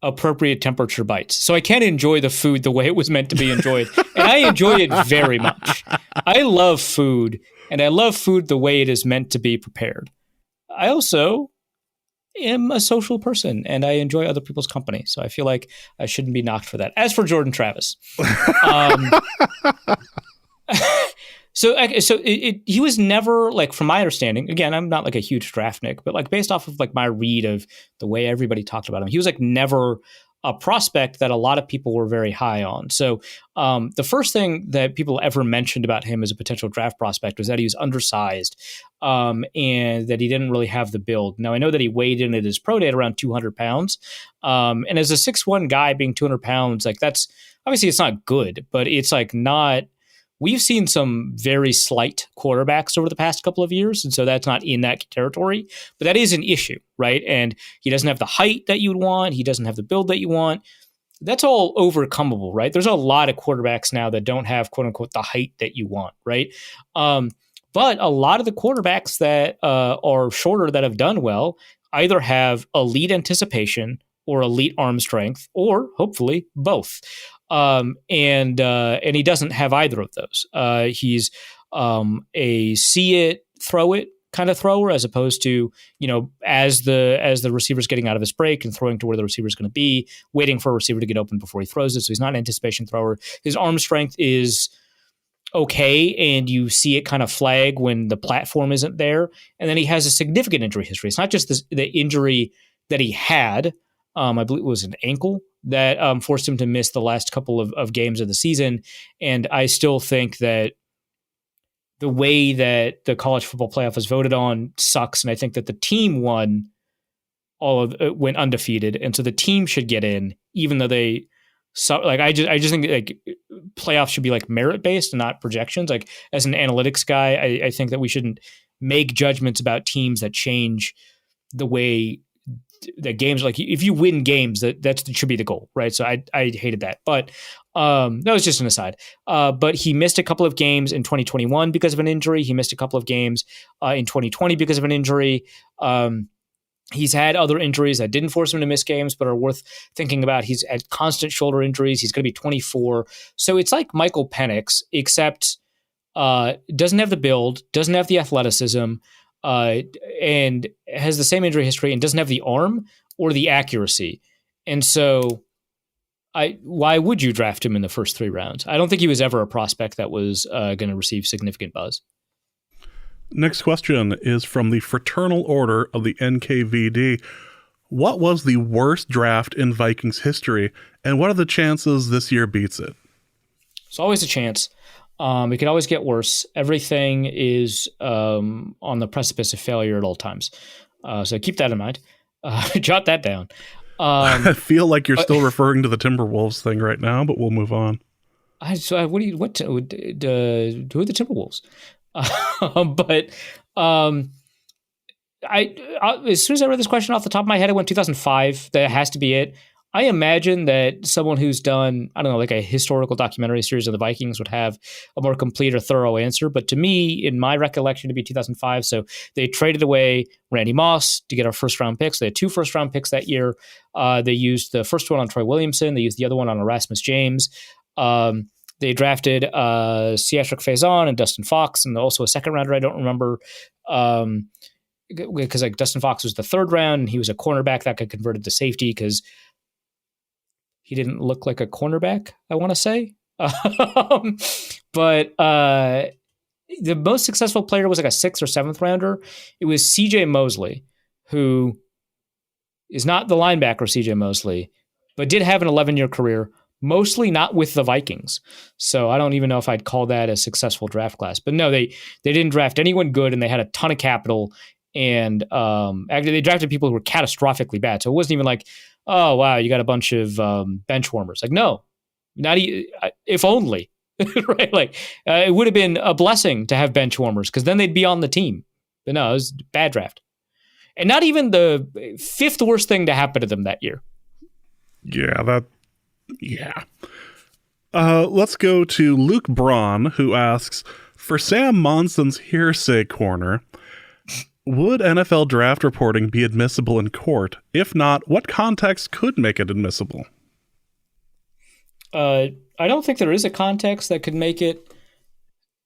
Speaker 2: appropriate temperature bites, so I can enjoy the food the way it was meant to be enjoyed, and I enjoy it very much. I love food, and I love food the way it is meant to be prepared. I also am a social person, and I enjoy other people's company, so I feel like I shouldn't be knocked for that. As for Jordan Travis, he was never, like, from my understanding, again, I'm not like a huge draft Nick, but like based off of like my read of the way everybody talked about him, he was like never a prospect that a lot of people were very high on. So the first thing that people ever mentioned about him as a potential draft prospect was that he was undersized and that he didn't really have the build. Now, I know that he weighed in at his pro day at around 200 pounds. And as a 6'1" guy being 200 pounds, like that's obviously it's not good, but it's like not. We've seen some very slight quarterbacks over the past couple of years, and so that's not in that territory. But that is an issue, right? And he doesn't have the height that you would want. He doesn't have the build that you want. That's all overcomable, right? There's a lot of quarterbacks now that don't have, quote unquote, the height that you want, right? But a lot of the quarterbacks that are shorter that have done well either have elite anticipation or elite arm strength, or hopefully both. And he doesn't have either of those. He's a see it, throw it kind of thrower, as opposed to, as the receiver's getting out of his break and throwing to where the receiver's going to be, waiting for a receiver to get open before he throws it. So he's not an anticipation thrower. His arm strength is okay, and you see it kind of flag when the platform isn't there. And then he has a significant injury history. It's not just the injury that he had. I believe it was an ankle that forced him to miss the last couple of games of the season. And I still think that the way that the college football playoff was voted on sucks. And I think that the team went undefeated. And so the team should get in, even though I just think like playoffs should be like merit based and not projections. Like as an analytics guy, I think that we shouldn't make judgments about teams that change the way that games, like if you win games, that should be the goal, right? So I hated that, but that was just an aside. But he missed a couple of games in 2021 because of an injury. He missed a couple of games in 2020 because of an injury. He's had other injuries that didn't force him to miss games, but are worth thinking about. He's had constant shoulder injuries. He's going to be 24. So it's like Michael Penix, except doesn't have the build, doesn't have the athleticism, and has the same injury history and doesn't have the arm or the accuracy. And so why would you draft him in the first 3 rounds? I don't think he was ever a prospect that was going to receive significant buzz.
Speaker 1: Next question is from the Fraternal Order of the NKVD. What was the worst draft in Vikings history, and what are the chances this year beats it?
Speaker 2: It's always a chance. It could always get worse. Everything is on the precipice of failure at all times. So keep that in mind. Jot that down.
Speaker 1: I feel like you're still referring to the Timberwolves thing right now, but we'll move on.
Speaker 2: Who are the Timberwolves? As soon as I read this question off the top of my head, I went 2005. That has to be it. I imagine that someone who's done, I don't know, like a historical documentary series of the Vikings would have a more complete or thorough answer. But to me, in my recollection, to be 2005. So they traded away Randy Moss to get our first round picks. They had 2 first round picks that year. They used the first one on Troy Williamson. They used the other one on Erasmus James. They drafted Cedric Faison and Dustin Fox, and also a second rounder. I don't remember. Because like Dustin Fox was the 3rd round, and he was a cornerback that got converted to safety because he didn't look like a cornerback, I want to say. But the most successful player was like a 6th or 7th rounder. It was CJ Mosley, who is not the linebacker CJ Mosley, but did have an 11-year career, mostly not with the Vikings. So I don't even know if I'd call that a successful draft class. But no, they didn't draft anyone good, and they had a ton of capital. And actually, they drafted people who were catastrophically bad. So it wasn't even like, oh, wow, you got a bunch of bench warmers. Like, no, not if only. Right? Like, it would have been a blessing to have bench warmers because then they'd be on the team. But no, it was a bad draft. And not even the 5th worst thing to happen to them that year.
Speaker 1: Yeah. Let's go to Luke Braun, who asks, for Sam Monson's hearsay corner, would NFL draft reporting be admissible in court? If not, what context could make it admissible?
Speaker 2: I don't think there is a context that could make it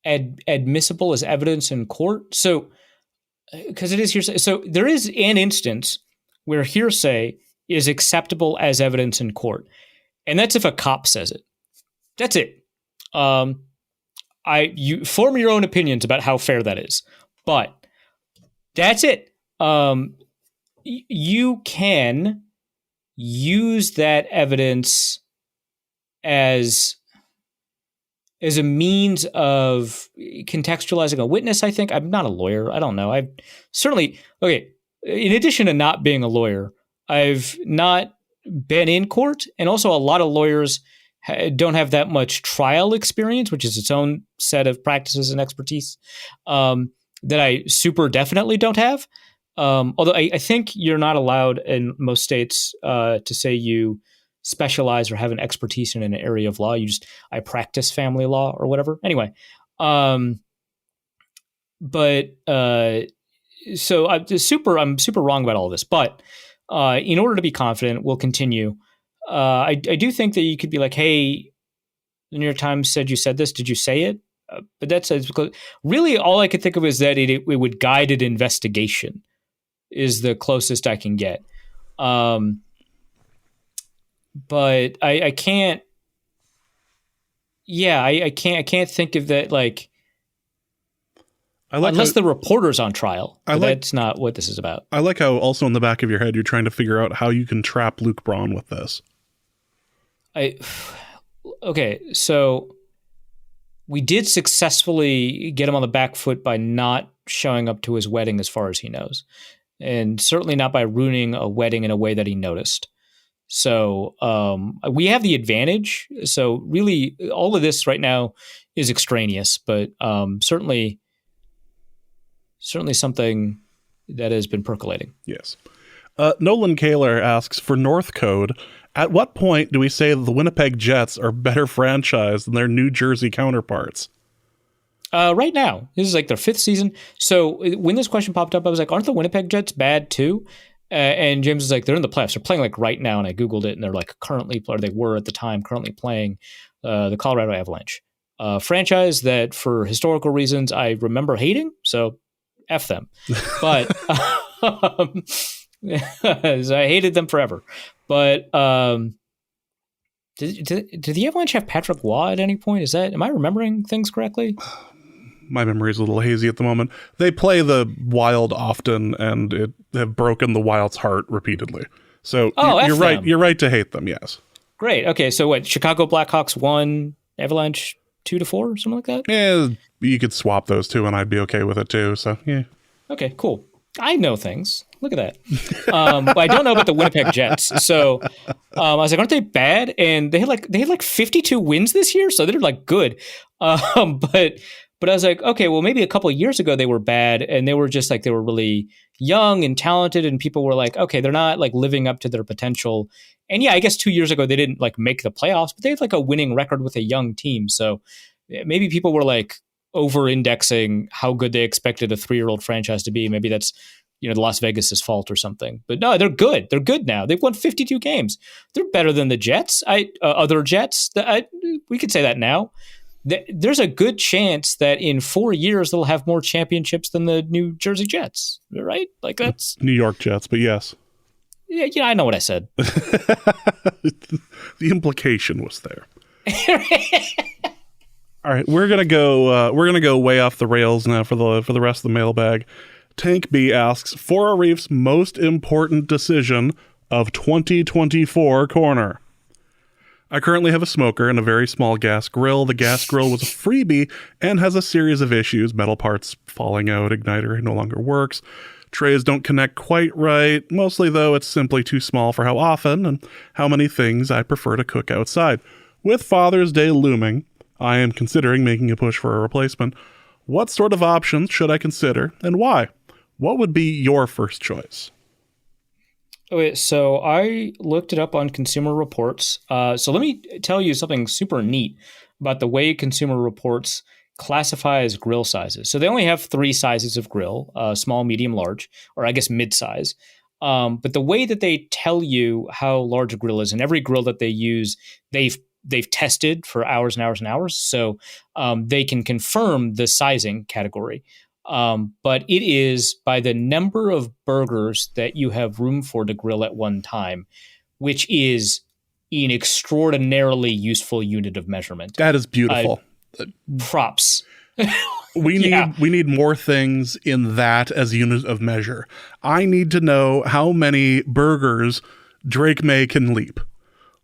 Speaker 2: admissible as evidence in court. So, because it is hearsay. So there is an instance where hearsay is acceptable as evidence in court. And that's if a cop says it. That's it. You form your own opinions about how fair that is. But that's it. You can use that evidence as a means of contextualizing a witness, I think. I'm not a lawyer. I don't know. I've certainly, okay, in addition to not being a lawyer, I've not been in court. And also a lot of lawyers don't have that much trial experience, which is its own set of practices and expertise that I super definitely don't have. Although I think you're not allowed in most states to say you specialize or have an expertise in an area of law. I practice family law or whatever. Anyway, so I'm super wrong about all this. But in order to be confident, we'll continue. I do think that you could be like, hey, the New York Times said you said this. Did you say it? But that's because really all I could think of is that it would guide an investigation is the closest I can get. But I can't. Yeah, I can't think of that like. Unless the reporter's on trial. That's not what this is about.
Speaker 1: I like how also in the back of your head you're trying to figure out how you can trap Luke Braun with this.
Speaker 2: Okay, so we did successfully get him on the back foot by not showing up to his wedding as far as he knows. And certainly not by ruining a wedding in a way that he noticed. So we have the advantage. So really all of this right now is extraneous, but certainly something that has been percolating.
Speaker 1: Yes. Nolan Kaler asks, for North Code, at what point do we say that the Winnipeg Jets are better franchise than their New Jersey counterparts?
Speaker 2: Right now. This is like their 5th season. So when this question popped up, I was like, aren't the Winnipeg Jets bad too? And James was like, they're in the playoffs. They're playing like right now. And I Googled it and they're like currently, or they were at the time, currently playing the Colorado Avalanche. Franchise that for historical reasons I remember hating. So F them. But I hated them forever. But did the Avalanche have Patrick Waugh at any point? Am I remembering things correctly?
Speaker 1: My memory's a little hazy at the moment. They play the Wild often and have broken the Wild's heart repeatedly. So you're right. You're right to hate them. Yes.
Speaker 2: Great. Okay. So what? Chicago Blackhawks won, Avalanche 2-4, something like that.
Speaker 1: Yeah, you could swap those two, and I'd be okay with it too. So yeah.
Speaker 2: Okay. Cool. I know things. Look at that. But I don't know about the Winnipeg Jets. So I was like, aren't they bad? And they had like 52 wins this year, so they're like good. But I was like, okay, well, maybe a couple of years ago they were bad, and they were just like they were really young and talented, and people were like, okay, they're not like living up to their potential. And yeah, I guess 2 years ago they didn't like make the playoffs, but they had like a winning record with a young team. So maybe people were like over-indexing how good they expected a 3-year-old franchise to be. Maybe that's the Las Vegas's fault or something. But no, they're good. They're good now. They've won 52 games. They're better than the Jets. Other Jets. We could say that now. There's a good chance that in 4 years they'll have more championships than the New Jersey Jets, right? Like that's
Speaker 1: New York Jets, but yes.
Speaker 2: Yeah, I know what I said.
Speaker 1: The implication was there. All right, we're gonna go. We're gonna go way off the rails now for the rest of the mailbag. Tank B asks for a Reef's most important decision of 2024 corner. I currently have a smoker and a very small gas grill. The gas grill was a freebie and has a series of issues: metal parts falling out, igniter no longer works, trays don't connect quite right. Mostly though, it's simply too small for how often and how many things I prefer to cook outside. With Father's Day looming, I am considering making a push for a replacement. What sort of options should I consider and why? What would be your first choice?
Speaker 2: Okay, so I looked it up on Consumer Reports. So let me tell you something super neat about the way Consumer Reports classifies grill sizes. So they only have 3 sizes of grill, small, medium, large, or I guess mid-size. But the way that they tell you how large a grill is, and every grill that they use, they've tested for hours and hours and hours, so they can confirm the sizing category. But it is by the number of burgers that you have room for to grill at one time, which is an extraordinarily useful unit of measurement.
Speaker 1: That is beautiful.
Speaker 2: Props.
Speaker 1: We need more things in that as a unit of measure. I need to know how many burgers Drake May can leap.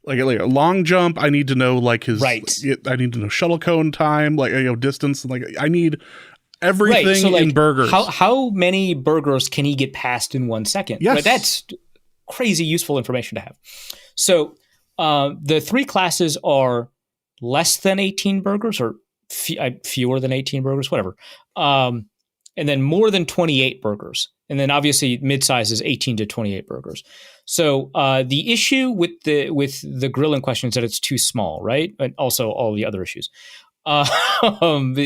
Speaker 1: Like a long jump, I need to know like his.
Speaker 2: Right.
Speaker 1: I need to know shuttle cone time, like distance. Like I need everything
Speaker 2: right. So,
Speaker 1: in burgers.
Speaker 2: How many burgers can he get past in 1 second?
Speaker 1: Yes,
Speaker 2: right? That's crazy useful information to have. So the 3 classes are less than 18 burgers or fewer than 18 burgers, whatever. And then more than 28 burgers. And then obviously mid-size is 18 to 28 burgers. So the issue with the grill in question is that it's too small, right? And also all the other issues. A lot of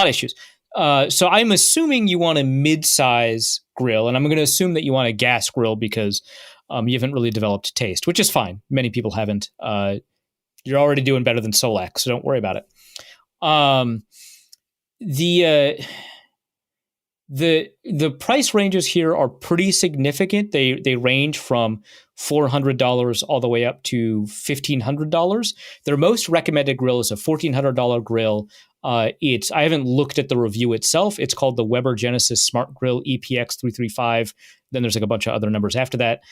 Speaker 2: issues. So I'm assuming you want a mid-size grill, and I'm going to assume that you want a gas grill because you haven't really developed taste, which is fine. Many people haven't. You're already doing better than Solak, so don't worry about it. The price ranges here are pretty significant. They range from $400 all the way up to $1,500. Their most recommended grill is a $1,400 grill. I haven't looked at the review itself. It's called the Weber Genesis Smart Grill EPX 335. Then there's like a bunch of other numbers after that.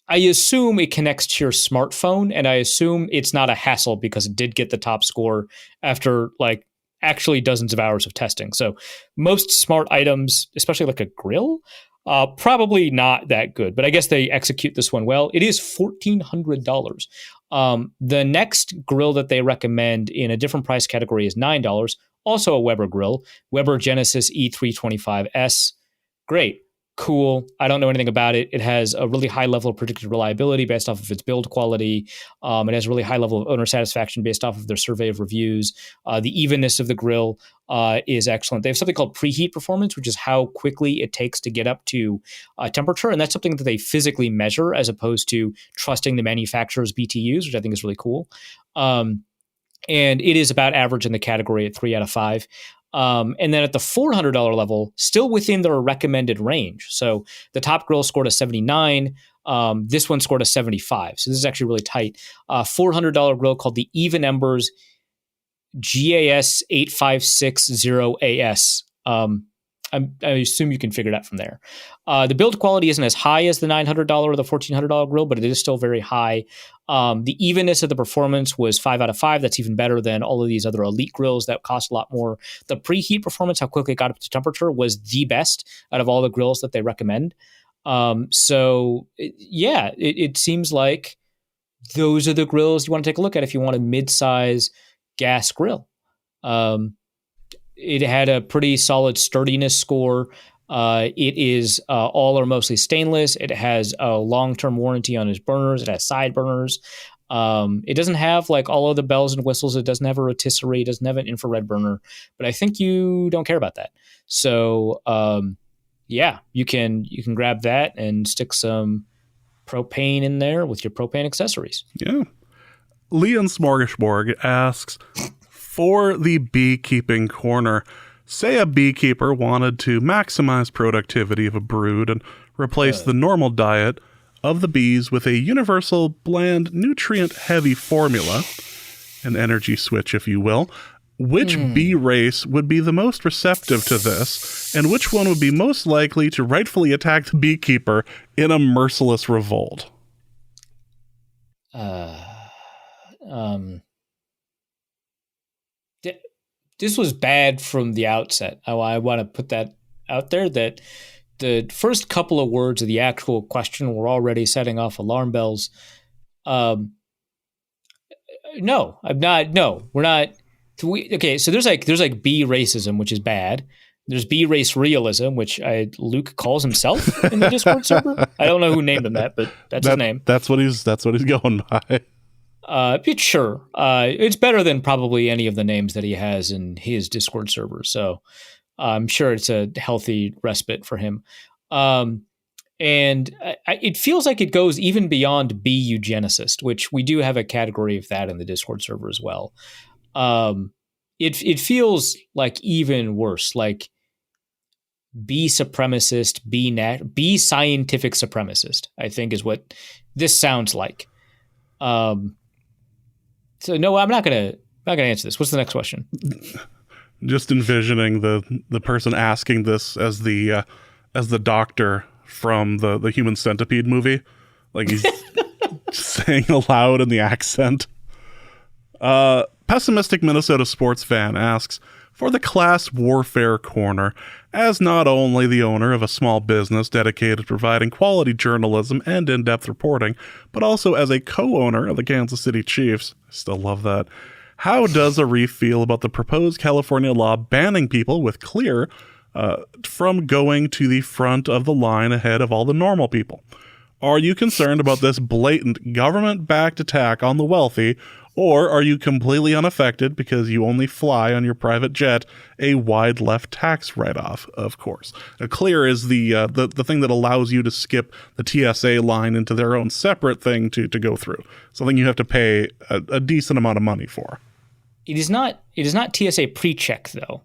Speaker 2: I assume it connects to your smartphone, and I assume it's not a hassle because it did get the top score after like actually dozens of hours of testing. So most smart items, especially like a grill, probably not that good, but I guess they execute this one well. It is $1,400. The next grill that they recommend in a different price category is $9, also a Weber grill, Weber Genesis E325S. Great. Cool. I don't know anything about it. It has a really high level of predicted reliability based off of its build quality. It has a really high level of owner satisfaction based off of their survey of reviews. The evenness of the grill is excellent. They have something called preheat performance, which is how quickly it takes to get up to temperature. And that's something that they physically measure as opposed to trusting the manufacturer's BTUs, which I think is really cool. And it is about average in the category at 3 out of 5. And then at the $400 level, still within their recommended range. So the top grill scored a 79. This one scored a 75. So this is actually really tight. $400 grill called the Even Embers GAS 8560AS. I assume you can figure it out from there. The build quality isn't as high as the $900 or the $1,400 grill, but it is still very high. The evenness of the performance was 5 out of 5. That's even better than all of these other elite grills that cost a lot more. The preheat performance, how quickly it got up to temperature, was the best out of all the grills that they recommend. It seems like those are the grills you want to take a look at if you want a mid-size gas grill. It had a pretty solid sturdiness score. It is all or mostly stainless. It has a long-term warranty on its burners. It has side burners. It doesn't have like all of the bells and whistles. It doesn't have a rotisserie. It doesn't have an infrared burner. But I think you don't care about that. So you can grab that and stick some propane in there with your propane accessories.
Speaker 1: Yeah. Leon Smorgasborg asks, for the beekeeping corner, say a beekeeper wanted to maximize productivity of a brood and replace the normal diet of the bees with a universal, bland, nutrient-heavy formula, an energy switch, if you will. Which bee race would be the most receptive to this, and which one would be most likely to rightfully attack the beekeeper in a merciless revolt?
Speaker 2: This was bad from the outset. I want to put that out there, that the first couple of words of the actual question were already setting off alarm bells. No, I'm not. No, we're not. Okay, so there's like bee racism, which is bad. There's bee race realism, which Luke calls himself in the Discord server. I don't know who named him that, but that's his name.
Speaker 1: That's what he's going by.
Speaker 2: Sure. It's better than probably any of the names that he has in his Discord server. So I'm sure it's a healthy respite for him. And it feels like it goes even beyond bee eugenicist, which we do have a category of that in the Discord server as well. It feels like even worse, like bee supremacist, bee scientific supremacist, I think is what this sounds like. So no, I'm not gonna answer this. What's the next question?
Speaker 1: Just envisioning the person asking this as the doctor from the Human Centipede movie, like he's saying aloud in the accent. Pessimistic Minnesota sports fan asks for the class warfare corner, as not only the owner of a small business dedicated to providing quality journalism and in-depth reporting, but also as a co-owner of the Kansas City Chiefs. I still love that. How does Arif feel about the proposed California law banning people with clear from going to the front of the line ahead of all the normal people? Are you concerned about this blatant government-backed attack on the wealthy, or are you completely unaffected because you only fly on your private jet, a wide left tax write-off, of course? Clear is the thing that allows you to skip the TSA line into their own separate thing to go through. Something you have to pay a decent amount of money for.
Speaker 2: It is not TSA pre-check, though,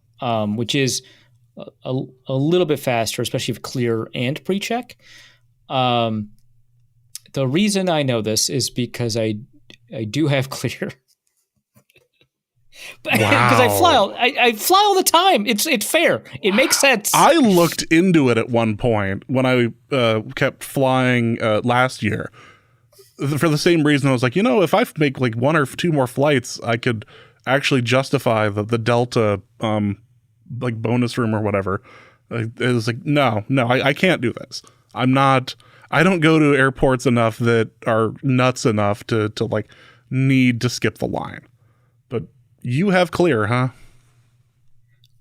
Speaker 2: which is a little bit faster, especially if Clear and pre-check. The reason I know this is because I do have Clear. Because
Speaker 1: Wow.
Speaker 2: I fly all the time. It's fair. It makes sense.
Speaker 1: I looked into it at one point when I kept flying last year. For the same reason, I was like, if I make like one or two more flights, I could actually justify the Delta like bonus room or whatever. It was like, no, I can't do this. I don't go to airports enough that are nuts enough to like need to skip the line. But you have Clear, huh?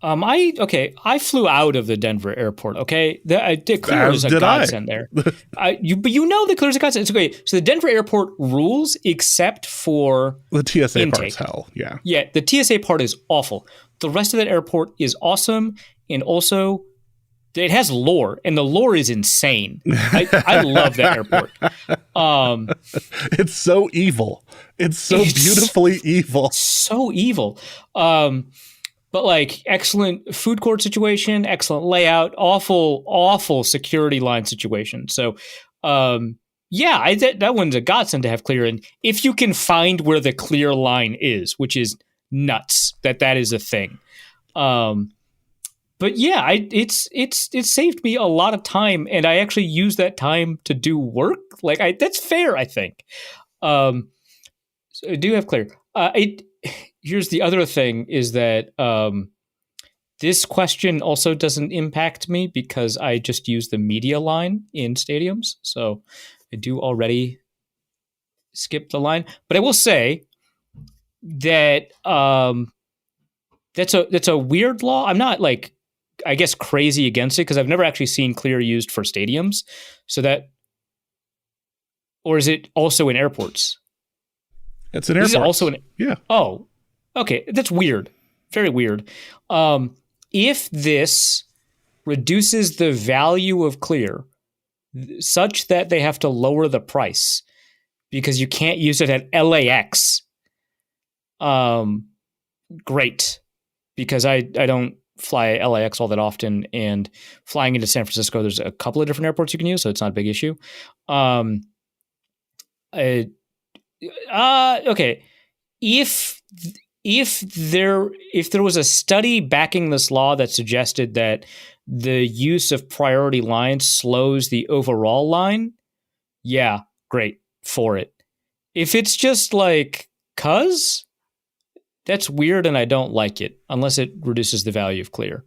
Speaker 2: I flew out of the Denver airport. Okay, Clear is a godsend there. But the Clear is a godsend. It's okay. So the Denver airport rules, except for
Speaker 1: The TSA
Speaker 2: intake.
Speaker 1: part's hell. Yeah.
Speaker 2: Yeah, the TSA part is awful. The rest of that airport is awesome, and also it has lore, and the lore is insane. I love that airport.
Speaker 1: It's so evil. It's so beautifully evil.
Speaker 2: So evil. But like excellent food court situation, excellent layout, awful security line situation. So that one's a godsend to have Clear. And if you can find where the Clear line is, which is nuts that is a thing. But yeah, it's saved me a lot of time, and I actually use that time to do work. Like that's fair, I think. So I do have Clear. Here's the other thing is that this question also doesn't impact me because I just use the media line in stadiums. So I do already skip the line. But I will say that that's a weird law. I'm not like, I guess, crazy against it because I've never actually seen Clear used for stadiums. So that, or is it also in airports?
Speaker 1: It's an airport.
Speaker 2: Is it also
Speaker 1: yeah.
Speaker 2: Oh, okay. That's weird. Very weird. If this reduces the value of Clear such that they have to lower the price because you can't use it at LAX, great. Because I don't fly LAX all that often, and flying into San Francisco, there's a couple of different airports you can use, so it's not a big issue. Okay. If if there was a study backing this law that suggested that the use of priority lines slows the overall line, yeah, great, for it. If it's just like, that's weird and I don't like it, unless it reduces the value of clear.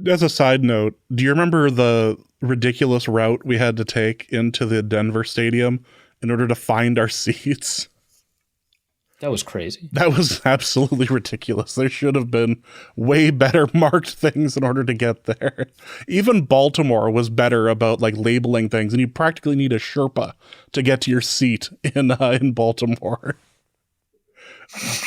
Speaker 1: As a side note, do you remember the ridiculous route we had to take into the Denver stadium in order to find our seats?
Speaker 2: That was crazy.
Speaker 1: That was absolutely ridiculous. There should have been way better marked things in order to get there. Even Baltimore was better about like labeling things, and you practically need a Sherpa to get to your seat in Baltimore.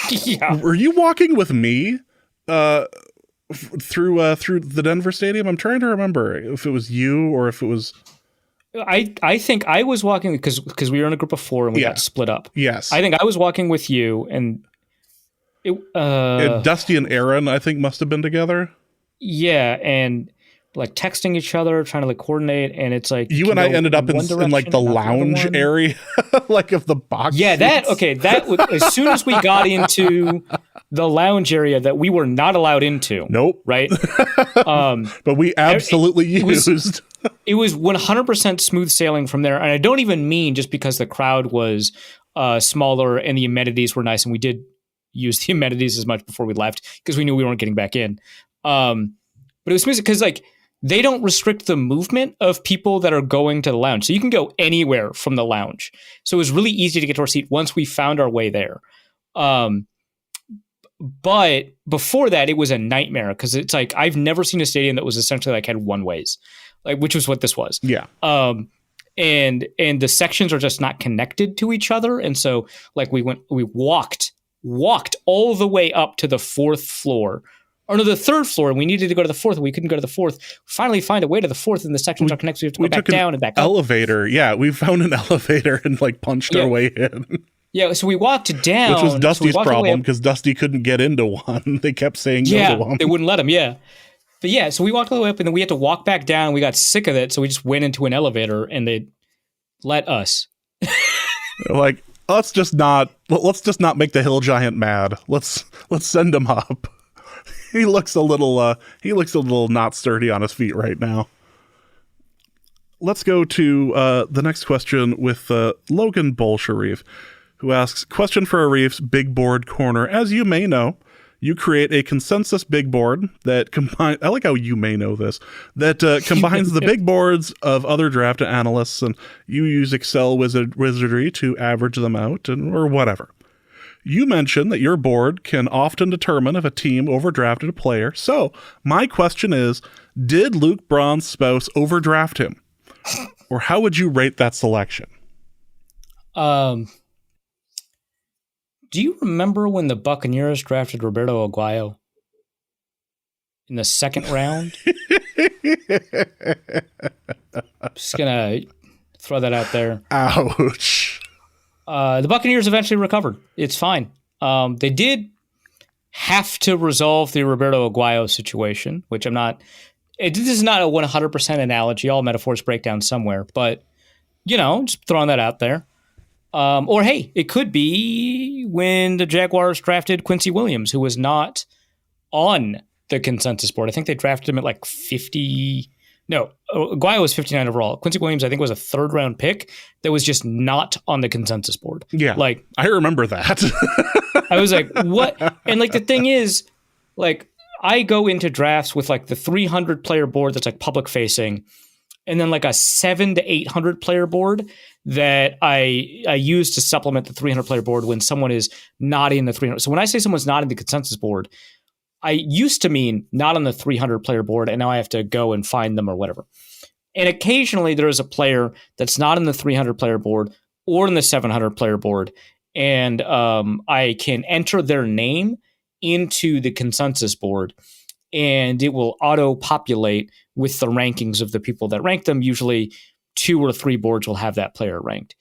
Speaker 2: Yeah.
Speaker 1: Were you walking with me through the Denver stadium? I'm trying to remember if it was you or if it was...
Speaker 2: I think I was walking because we were in a group of 4 and we got split up.
Speaker 1: Yes.
Speaker 2: I think I was walking with you and
Speaker 1: Dusty and Aaron, I think, must have been together.
Speaker 2: Yeah, and like texting each other, trying to like coordinate, and it's like
Speaker 1: you and I ended up in like the lounge area, like of the box.
Speaker 2: Yeah, as soon as we got into the lounge area that we were not allowed into.
Speaker 1: Nope.
Speaker 2: Right.
Speaker 1: But we absolutely used.
Speaker 2: It was 100% smooth sailing from there, and I don't even mean just because the crowd was smaller and the amenities were nice, and we did use the amenities as much before we left because we knew we weren't getting back in. But it was smooth because like they don't restrict the movement of people that are going to the lounge, so you can go anywhere from the lounge. So it was really easy to get to our seat once we found our way there. But before that, it was a nightmare because it's like I've never seen a stadium that was essentially like had one ways, like which was what this was.
Speaker 1: Yeah.
Speaker 2: And the sections are just not connected to each other, and so like we walked all the way up to the 4th floor. Or no, the 3rd floor, and we needed to go to the 4th, and we couldn't go to the 4th. Finally find a way to the 4th, and the sections are connected. So we have to go back down and back up.
Speaker 1: Elevator. Yeah, we found an elevator and like punched our way in.
Speaker 2: Yeah, so we walked down.
Speaker 1: Which was Dusty's problem, because Dusty couldn't get into one. They kept saying no to one.
Speaker 2: They wouldn't let him, yeah. But yeah, so we walked all the way up, and then we had to walk back down. We got sick of it, so we just went into an elevator, and they let us.
Speaker 1: Like, let's just not make the hill giant mad. Let's send him up. He looks a little not sturdy on his feet right now. Let's go to the next question with Logan Bolsharif, who asks, question for Arif's Big Board Corner. As you may know, you create a consensus big board that combines, I like how you may know this, that combines the big boards of other draft analysts, and you use Excel Wizardry to average them out or whatever. You mentioned that your board can often determine if a team overdrafted a player. So my question is, did Luke Braun's spouse overdraft him? Or how would you rate that selection?
Speaker 2: Do you remember when the Buccaneers drafted Roberto Aguayo in the 2nd round? Just gonna throw that out there.
Speaker 1: Ouch.
Speaker 2: The Buccaneers eventually recovered. It's fine. They did have to resolve the Roberto Aguayo situation, which I'm not... This is not a 100% analogy. All metaphors break down somewhere. But, just throwing that out there. Or, hey, it could be when the Jaguars drafted Quincy Williams, who was not on the consensus board. I think they drafted him at like 50... No, Aguayo was 59 overall. Quincy Williams, I think, was a 3rd-round pick that was just not on the consensus board.
Speaker 1: Yeah, like I remember that.
Speaker 2: I was like, what? And like the thing is, like I go into drafts with like the 300-player board that's like public-facing, and then like a 700 to 800-player board that I use to supplement the 300-player board when someone is not in the 300. So when I say someone's not in the consensus board, I used to mean not on the 300-player board, and now I have to go and find them or whatever. And occasionally there is a player that's not in the 300-player board or in the 700-player board, and I can enter their name into the consensus board, and it will auto-populate with the rankings of the people that rank them. Usually 2 or 3 boards will have that player ranked.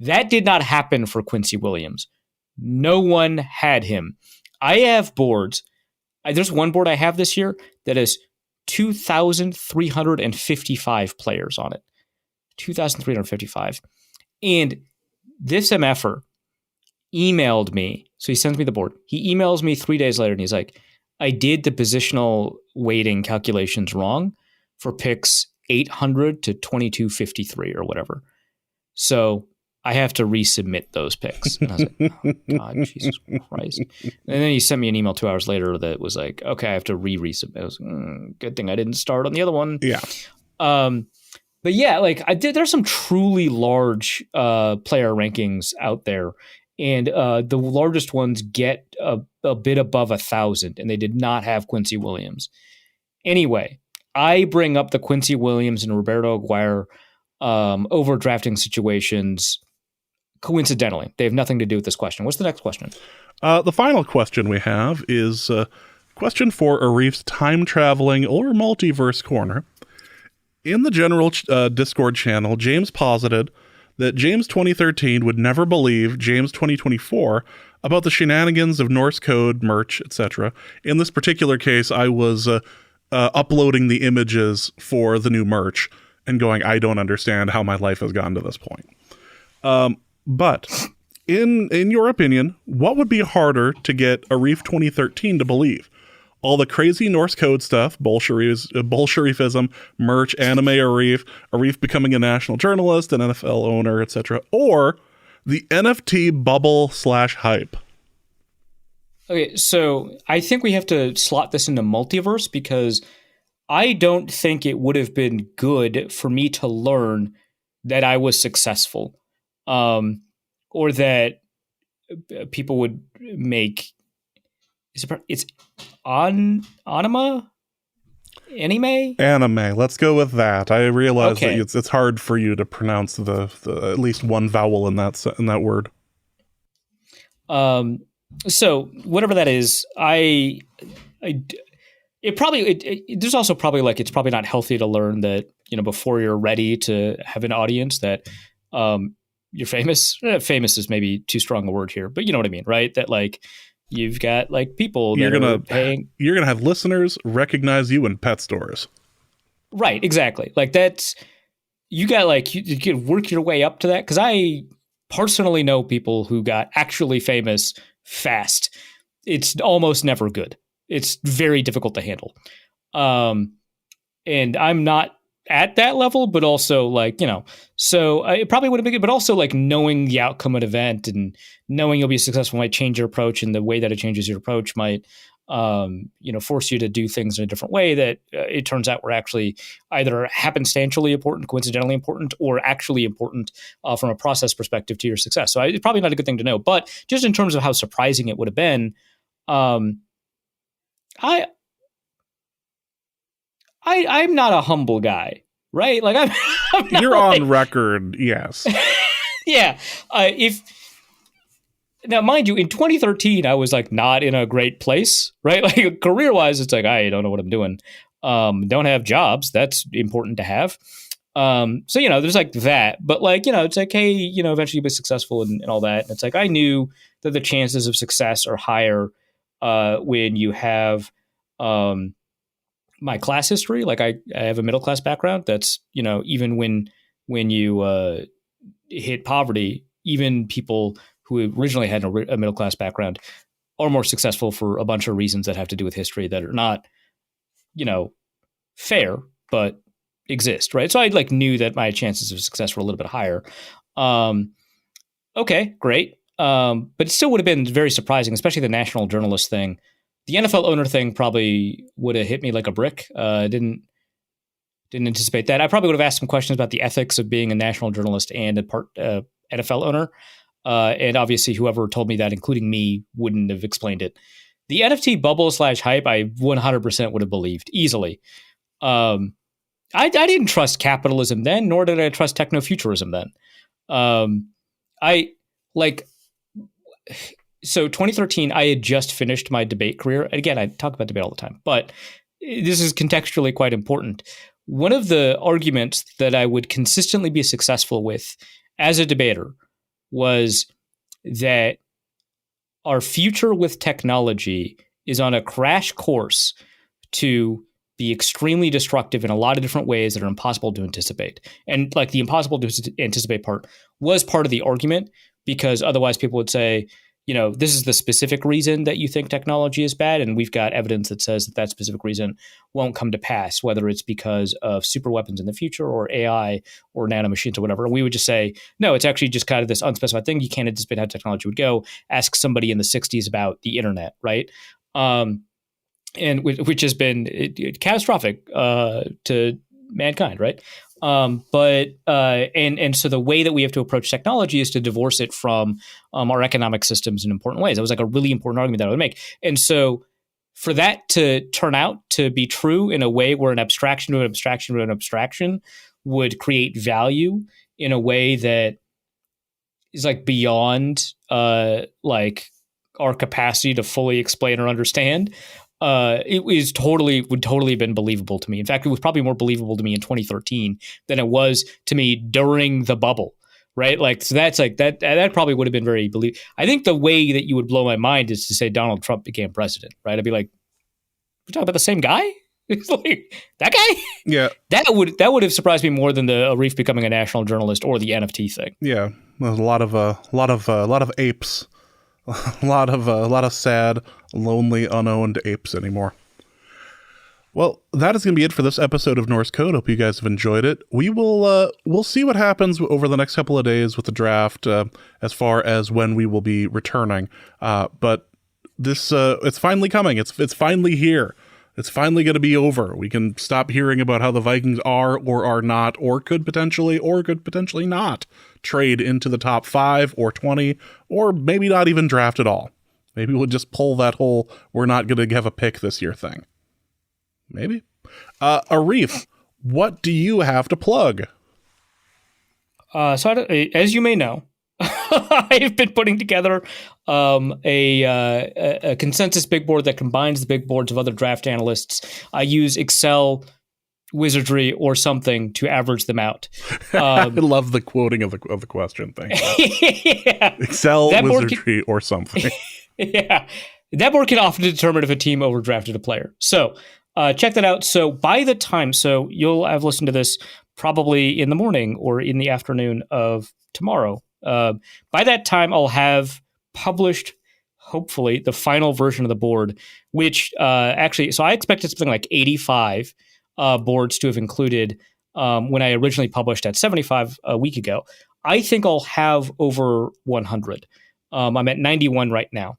Speaker 2: That did not happen for Quincy Williams. No one had him. I have boards. There's one board I have this year that has 2,355 players on it. 2,355. And this MFer emailed me. So he sends me the board. He emails me 3 days later and he's like, I did the positional weighting calculations wrong for picks 800 to 2253 or whatever. So I have to resubmit those picks. And I was like, oh, God, Jesus Christ. And then he sent me an email 2 hours later that was like, okay, I have to resubmit. I was good thing I didn't start on the other one.
Speaker 1: Yeah.
Speaker 2: But yeah, like there's some truly large player rankings out there. And the largest ones get a bit above 1,000, and they did not have Quincy Williams. Anyway, I bring up the Quincy Williams and Roberto Aguirre overdrafting situations coincidentally. They have nothing to do with this question. What's the next question?
Speaker 1: The final question we have is a question for Arif's time traveling or multiverse corner. In the general Discord channel, James posited that James 2013 would never believe James 2024 about the shenanigans of Norse code, merch, etc. In this particular case, I was uploading the images for the new merch and going, I don't understand how my life has gotten to this point. But in your opinion, what would be harder to get Arif 2013 to believe? All the crazy Norse code stuff, Bolsharifism, merch, anime Arif becoming a national journalist, an NFL owner, etc., or the NFT bubble / hype?
Speaker 2: Okay, so I think we have to slot this into multiverse because I don't think it would have been good for me to learn that I was successful, or that people would make. It's anime.
Speaker 1: Let's go with that. I realize that it's hard for you to pronounce the at least one vowel in that word.
Speaker 2: So whatever that is, there's also probably like it's probably not healthy to learn that, you know, before you're ready to have an audience that you're famous. Famous is maybe too strong a word here, but you know what I mean, right? That like you've got like people that are paying. You're
Speaker 1: gonna have listeners recognize you in pet stores,
Speaker 2: right? Exactly. Like that's you got like you can work your way up to that because I personally know people who got actually famous fast. It's almost never good. It's very difficult to handle. And I'm not at that level, but also like, you know, so it probably would have been good, but also like knowing the outcome of an event and knowing you'll be successful might change your approach, and the way that it changes your approach might, force you to do things in a different way that it turns out were actually either happenstantially important, coincidentally important, or actually important from a process perspective to your success. So it's probably not a good thing to know, but just in terms of how surprising it would have been, I'm not a humble guy, right? Like I'm
Speaker 1: you're on record, yes.
Speaker 2: Yeah. Now, mind you, in 2013, I was like not in a great place, right? Like career-wise, it's like I don't know what I'm doing. Don't have jobs. That's important to have. So, you know, there's like that. But like, you know, it's like, hey, you know, eventually you'll be successful and all that. And it's like I knew that the chances of success are higher when you have my class history. Like I have a middle class background. That's, you know, even when you hit poverty, even people who originally had a middle class background are more successful for a bunch of reasons that have to do with history that are not, you know, fair, but exist, right? So I like knew that my chances of success were a little bit higher. Okay, great. But it still would have been very surprising, especially the national journalist thing. The NFL owner thing probably would have hit me like a brick. Didn't anticipate that. I probably would have asked some questions about the ethics of being a national journalist and a NFL owner. And obviously whoever told me that, including me, wouldn't have explained it. The NFT bubble / hype, I 100% would have believed easily. I didn't trust capitalism then, nor did I trust techno-futurism then. So 2013, I had just finished my debate career. Again, I talk about debate all the time, but this is contextually quite important. One of the arguments that I would consistently be successful with as a debater was that our future with technology is on a crash course to be extremely destructive in a lot of different ways that are impossible to anticipate. And like the impossible to anticipate part was part of the argument because otherwise people would say, this is the specific reason that you think technology is bad, and we've got evidence that says that specific reason won't come to pass, whether it's because of super weapons in the future or AI or nanomachines or whatever. And we would just say, no, it's actually just kind of this unspecified thing. You can't anticipate how technology would go. Ask somebody in the 60s about the internet, right? And which has been catastrophic to mankind, right? So the way that we have to approach technology is to divorce it from our economic systems in important ways. That was like a really important argument that I would make. And so for that to turn out to be true in a way where an abstraction to an abstraction to an abstraction would create value in a way that is like beyond like our capacity to fully explain or understand, it would totally have been believable to me. In fact, it was probably more believable to me in 2013 than it was to me during the bubble, right? Like, so that's like that probably would have been very believable. I think the way that you would blow my mind is to say Donald Trump became president, right? I'd be like, we're talking about the same guy? It's like, that guy?
Speaker 1: Yeah.
Speaker 2: That would have surprised me more than the Arif becoming a national journalist or the NFT thing.
Speaker 1: Yeah. There's a lot of apes. A lot of sad, lonely, unowned apes anymore. Well, that is going to be it for this episode of Norse Code. Hope you guys have enjoyed it. We'll see what happens over the next couple of days with the draft, as far as when we will be returning. But this it's finally coming. It's finally here. It's finally going to be over. We can stop hearing about how the Vikings are or are not, or could potentially not trade into the top 5 or 20, or maybe not even draft at all. Maybe we'll just pull that whole "we're not going to have a pick this year" thing. Maybe. Arif, what do you have to plug?
Speaker 2: As you may know, I've been putting together a consensus big board that combines the big boards of other draft analysts. I use Excel, Wizardry, or something to average them out.
Speaker 1: I love the quoting of the question thing.
Speaker 2: Yeah.
Speaker 1: Excel, Wizardry, or something.
Speaker 2: Yeah. That board can often determine if a team overdrafted a player. So check that out. So by the time, you'll have listened to this probably in the morning or in the afternoon of tomorrow. By that time, I'll have published, hopefully, the final version of the board, which so I expected something like 85 boards to have included when I originally published at 75 a week ago. I think I'll have over 100. I'm at 91 right now,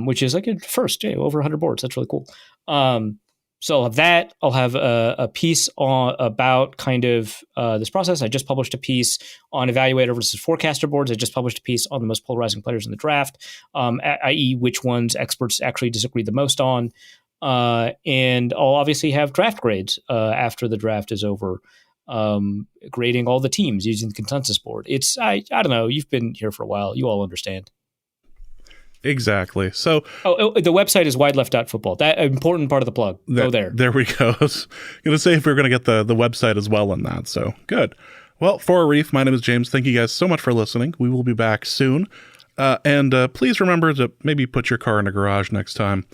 Speaker 2: which is like a first, over 100 boards. That's really cool. So I'll have that. I'll have a piece about kind of this process. I just published a piece on evaluator versus forecaster boards. I just published a piece on the most polarizing players in the draft, i.e. which ones experts actually disagree the most on. And I'll obviously have draft grades after the draft is over, grading all the teams using the consensus board. I don't know. You've been here for a while. You all understand.
Speaker 1: Exactly. So,
Speaker 2: the website is wideleft.football. That important part of the plug. Go there.
Speaker 1: There we go. I was going to say if we we're going to get the website as well in that. So good. Well, for Arif, my name is James. Thank you guys so much for listening. We will be back soon. And please remember to maybe put your car in a garage next time.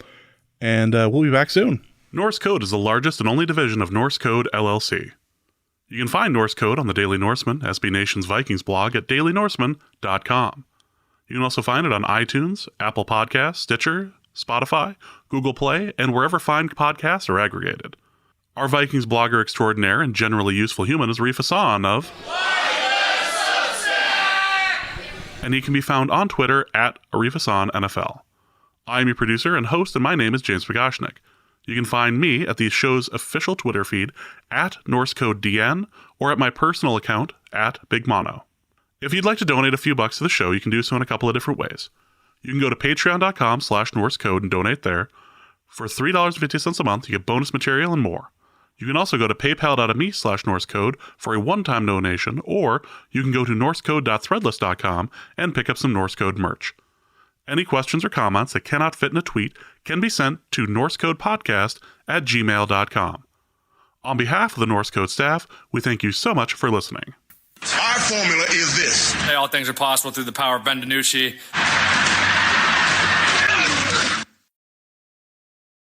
Speaker 1: And we'll be back soon. Norse Code is the largest and only division of Norse Code LLC. You can find Norse Code on the Daily Norseman, SB Nation's Vikings blog at dailynorseman.com. You can also find it on iTunes, Apple Podcasts, Stitcher, Spotify, Google Play, and wherever fine podcasts are aggregated. Our Vikings blogger extraordinaire and generally useful human is Arif Hassan of... and he can be found on Twitter at Arif Hassan NFL. I am your producer and host, and my name is James Pagashnik. You can find me at the show's official Twitter feed at NorseCodeDN or at my personal account at Big Mono. If you'd like to donate a few bucks to the show, you can do so in a couple of different ways. You can go to patreon.com/NorseCode and donate there. For $3.50 a month, you get bonus material and more. You can also go to paypal.me/NorseCode for a one-time donation, or you can go to norsecode.threadless.com and pick up some Norse Code merch. Any questions or comments that cannot fit in a tweet can be sent to norsecodepodcast@gmail.com. On behalf of the Norse Code staff, we thank you so much for listening.
Speaker 3: Our formula is this.
Speaker 4: Hey, all things are possible through the power of Ben DiNucci.